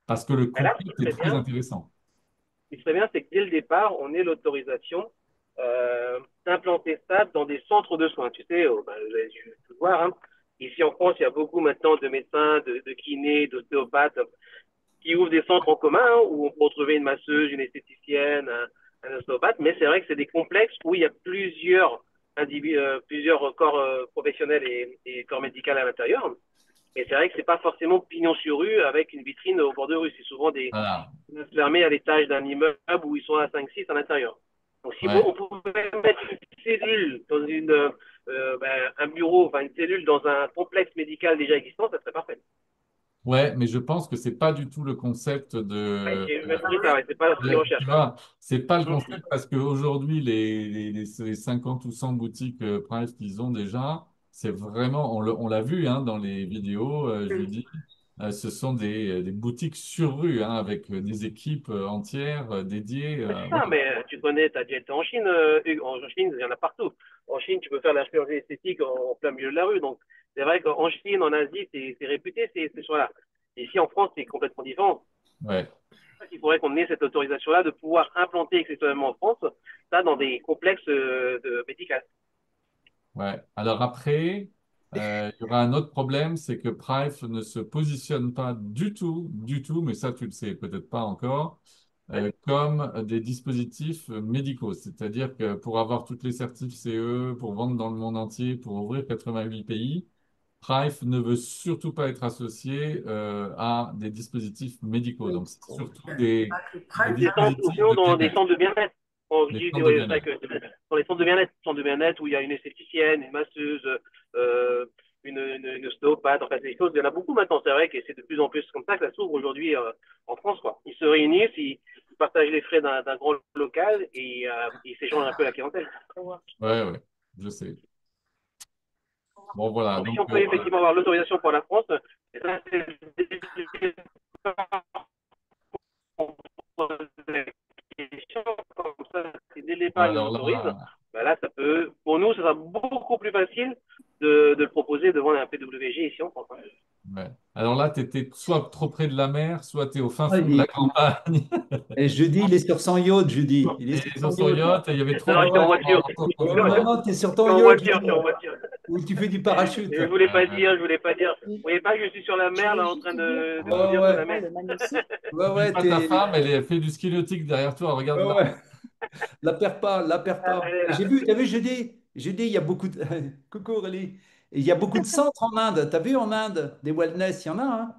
parce que le Mais là, ce qui concept est serait très bien, intéressant. c'est que dès le départ, on ait l'autorisation d'implanter ça dans des centres de soins. Tu sais, ben, vous avez dû le voir, hein. Ici en France, il y a beaucoup maintenant de médecins, de kinés, d'ostéopathes qui ouvrent des centres en commun, hein, où on peut retrouver une masseuse, une esthéticienne, un ostéopathe. Mais c'est vrai que c'est des complexes où il y a plusieurs corps professionnels et corps médicaux à l'intérieur. Et c'est vrai que c'est pas forcément pignon sur rue avec une vitrine au bord de rue. C'est souvent des Voilà. fermés à l'étage d'un immeuble où ils sont à 5-6 à l'intérieur. Donc si Ouais. on pouvait mettre une cellule dans un bureau, enfin une cellule dans un complexe médical déjà existant, ça serait parfait. Ouais, mais je pense que c'est pas du tout le concept Ouais, de, j'ai compris ça, ouais, c'est pas ce qu'ils tu recherchent. vois, c'est pas le Hum. concept parce qu'aujourd'hui, les 50 ou 100 boutiques Price qu'ils ont déjà, c'est vraiment, on l'a vu hein, dans les vidéos, je lui dis, ce sont des boutiques sur rue hein, avec des équipes entières dédiées. Ah, Voilà. mais tu connais, tu as déjà été en Chine, Hugues. En Chine, il y en a partout. En Chine, tu peux faire la chirurgie esthétique en plein milieu de la rue. Donc, c'est vrai qu'en Chine, en Asie, c'est réputé ces choix-là. Ici, en France, c'est complètement différent. Ouais. Il faudrait qu'on ait cette autorisation-là de pouvoir implanter exceptionnellement en France, ça dans des complexes médicaux. Ouais. Alors après, il y aura un autre problème, c'est que Price ne se positionne pas du tout, mais ça tu le sais peut-être pas encore, comme des dispositifs médicaux. C'est-à-dire que pour avoir toutes les certifs CE, pour vendre dans le monde entier, pour ouvrir 88 pays, Price ne veut surtout pas être associé à des dispositifs médicaux. Donc c'est surtout des Ou dispositifs sinon de dans des bien-être, centres de bien-être. On des dit centres de ouais, c'est vrai bien-être. que dans les centres de bien-être où il y a une esthéticienne, une masseuse, euh, une ostéopathe, enfin des choses, il y en a beaucoup maintenant, c'est vrai que c'est de plus en plus comme ça que ça s'ouvre aujourd'hui en France, quoi. Ils se réunissent, ils partagent les frais d'un grand local et ils s'échangent un peu la clientèle. Ouais, ouais, je sais. Bon, voilà. Donc si Donc, on peut effectivement avoir l'autorisation pour la France, et ça, c'est comme ça, si dès le départ, ils nous alors l'autorisent, là, ben là, ça peut, pour nous, ça sera beaucoup plus facile de le proposer devant un PWG ici en France. ouais. Alors là, tu étais soit trop près de la mer, soit tu es au fin Ah, fond de la campagne. et jeudi, il est sur son yacht, jeudi. Il est Et sur sur son son yacht. yacht, et il y avait trop Non, non, de Ouais, j'étais en vent voiture. dans ton ouais. yacht. Non, tu es sur Je suis ton en yacht, voiture, je suis en voiture. où tu fais du parachute. Je voulais pas Ouais. dire, je voulais pas dire. Vous voyez pas que je suis sur la Je mer, voulais là, en juste train te dire de par Ouais, conduire rapport sur ouais, la à mer. le magnétique. ouais, N'oublie ouais, pas ta femme, elle fait du ski nautique derrière toi, ouais, regarde-la. ouais. La perds pas, la perds Ah, pas. elle est Et là. j'ai vu, tu as vu, jeudi, il y a beaucoup de... Coucou Aurélie. Il y a beaucoup de centres en Inde. Tu as vu en Inde, des wellness, il y en a, hein?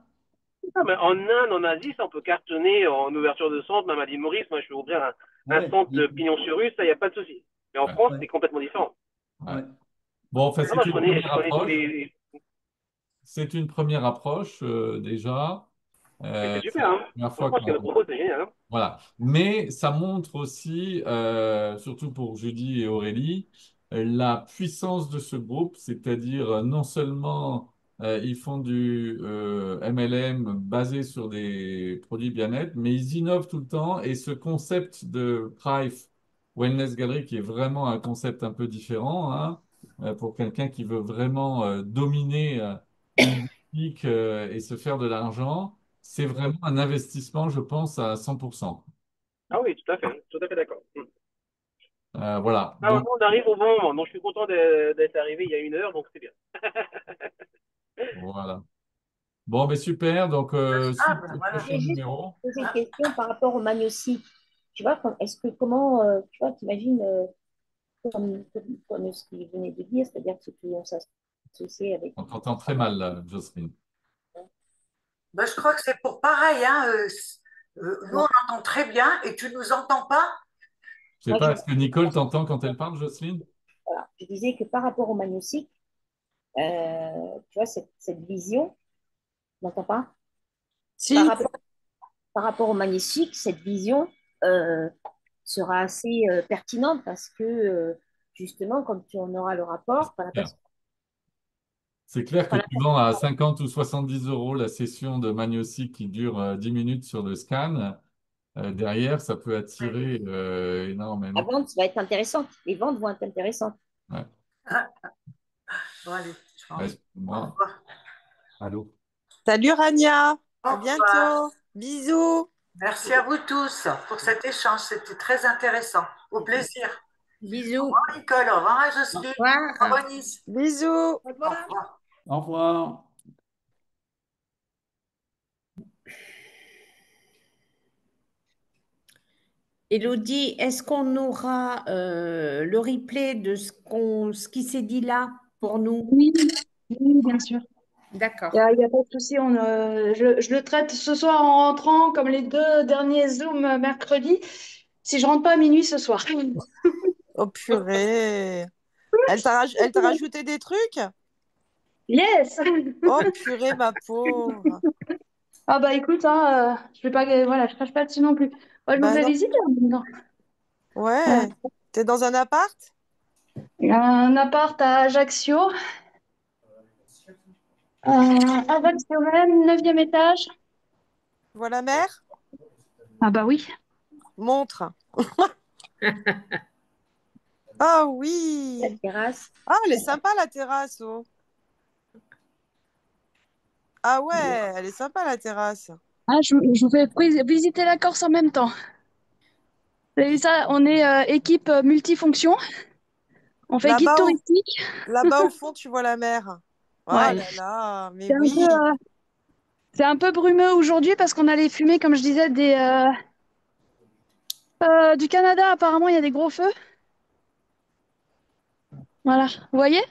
Ah, mais en Inde, en Asie, ça, on peut cartonner en ouverture de centre, même à l'île Maurice. Moi, je vais ouvrir un Ouais, centre de pignon sur rue, ça, il n'y a pas de souci. Mais en Ouais, France, ouais, c'est complètement différent. ouais. ouais. Bon, enfin, Ah non, je première connais tous approche. les. C'est une première approche déjà. Mais c'est C'est super, hein. la première fois Franchement, ce qu'elle nous qu'on... propose, c'est génial, hein. Voilà. Mais ça montre aussi, surtout pour Judy et Aurélie, la puissance de ce groupe, c'est-à-dire non seulement ils font du MLM basé sur des produits bien-être, mais ils innovent tout le temps et ce concept de Price Wellness Gallery, qui est vraiment un concept un peu différent, hein, pour quelqu'un qui veut vraiment dominer une boutique et se faire de l'argent. C'est vraiment un investissement, je pense, à 100%. Ah oui, tout à fait d'accord. Voilà. Ah, Donc, on arrive au bon moment, donc je suis content d'être arrivé il y a 1 heure, donc c'est bien. voilà. Bon, mais super. Donc, Ah, suite ben au Je voilà. prochain voulais juste numéro. poser une question par rapport au magnésique. Tu vois, est-ce que comment, tu vois, t'imagines comme ce qu'il venait de dire, c'est-à-dire que on s'associe avec On une t'entend très personne. mal, là, Jocelyne. Ben, je crois que c'est pour pareil, hein, nous, on Non, entend très bien et tu nous entends pas? Je sais moi, pas, est-ce que Nicole t'entend quand elle parle, Jocelyne? voilà, je disais que par rapport au magnésique, tu vois, cette vision, tu n'entends pas? Par Si, rapport, par rapport au magnésique, cette vision euh, sera assez pertinente parce que, justement, quand on aura le rapport, enfin, la Bien. personne, C'est clair que enfin, tu vends à 50 ou 70 euros la session de Magnosi qui dure 10 minutes sur le scan. Derrière, ça peut attirer la énormément. vente va être intéressante. Les ventes vont être intéressantes. Ouais. Bon, allez, je Ouais, pense. Au moi. revoir. Allô? salut Rania, Au à revoir. bientôt, bisous. Merci à vous tous pour cet échange. C'était très intéressant. Au plaisir. Au Bisous. revoir, Nicole. Au revoir, Au Jocelyne. Au revoir. revoir, Nice. Bisous. Au Au revoir. revoir. Au revoir. Elodie, est-ce qu'on aura le replay de ce qui s'est dit là pour nous? Oui, oui, bien sûr. D'accord. Il y a pas de souci. Je le traite ce soir en rentrant, comme les 2 derniers Zoom mercredi, si je rentre pas à minuit ce soir. Oh purée. Elle t'a rajouté des trucs? Yes! Oh purée, ma pauvre. Ah bah écoute, hein, je vais pas, voilà, je crache pas dessus non plus. Moi, je vous Bah fais non. visiter en même temps. Voilà. Ouais. T'es dans un appart? Il y a un appart à Ajaccio, Ajaccio même, 9e étage. Tu vois la mer? Ah bah oui. Montre. Ah La oui. terrasse. Ah, elle est sympa la terrasse. Oh. Ah ouais, elle est sympa la terrasse. Ah, je vous fais visiter la Corse en même temps. Vous avez vu ça, on est équipe multifonction. On fait guide Là-bas au, touristique. là-bas au fond, tu vois la mer. Oh Ouais. là là, mais C'est un peu, oui. c'est un peu brumeux aujourd'hui parce qu'on allait fumer, comme je disais, du Canada. Apparemment, il y a des gros feux. Voilà. Vous voyez?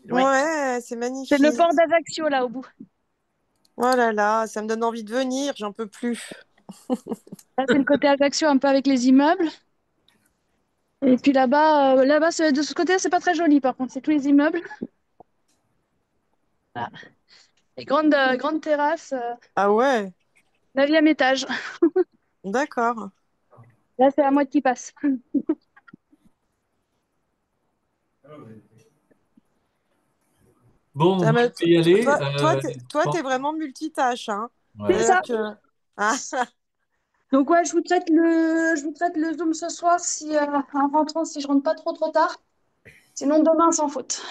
Oui. Ouais, c'est C'est le magnifique. port d'Ajaccio, là, au bout. Oh là là, ça me donne envie de venir, j'en peux plus. Là, c'est le côté Ajaccio, un peu avec les immeubles. Et puis là-bas, de ce côté, c'est pas très joli, par contre. C'est tous les immeubles. Voilà. Et grande terrasse, Ah ouais, 9e étage. d'accord. Là, c'est la moitié qui passe. Bon, Ça moi, m'a- je vais y aller. Toi, Bon, t'es vraiment multitâche, hein. C'est ouais. ça. C'est-à-dire que... Ah, Donc ouais, je vous traite le Zoom ce soir si en rentrant, si je rentre pas trop tard. Sinon demain sans faute.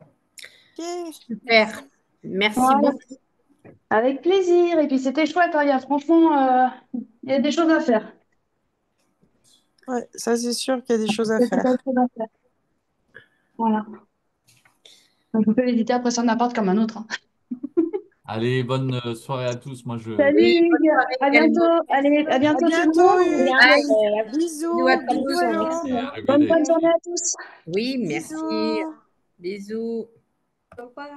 ok. Super. Merci Voilà. beaucoup. Avec plaisir. Et puis c'était chouette, hein. Franchement, il y a des choses à faire. Ouais, ça c'est sûr qu'il y a des choses à Il y a des faire. belles choses à faire. Voilà. Donc, je vous fais visiter après son appart comme un autre, hein. Allez, bonne soirée à tous. Moi, Salut Oui, bonne Hugues. soirée À également. bientôt. Allez, à À bientôt tout le bientôt, monde. Hugues. Bientôt. Bye. Bisous à Bisous, tous. bisous, Merci. hello. have a good Bonne day. journée à tous. Oui, merci. Bisous. Bisous. Au revoir.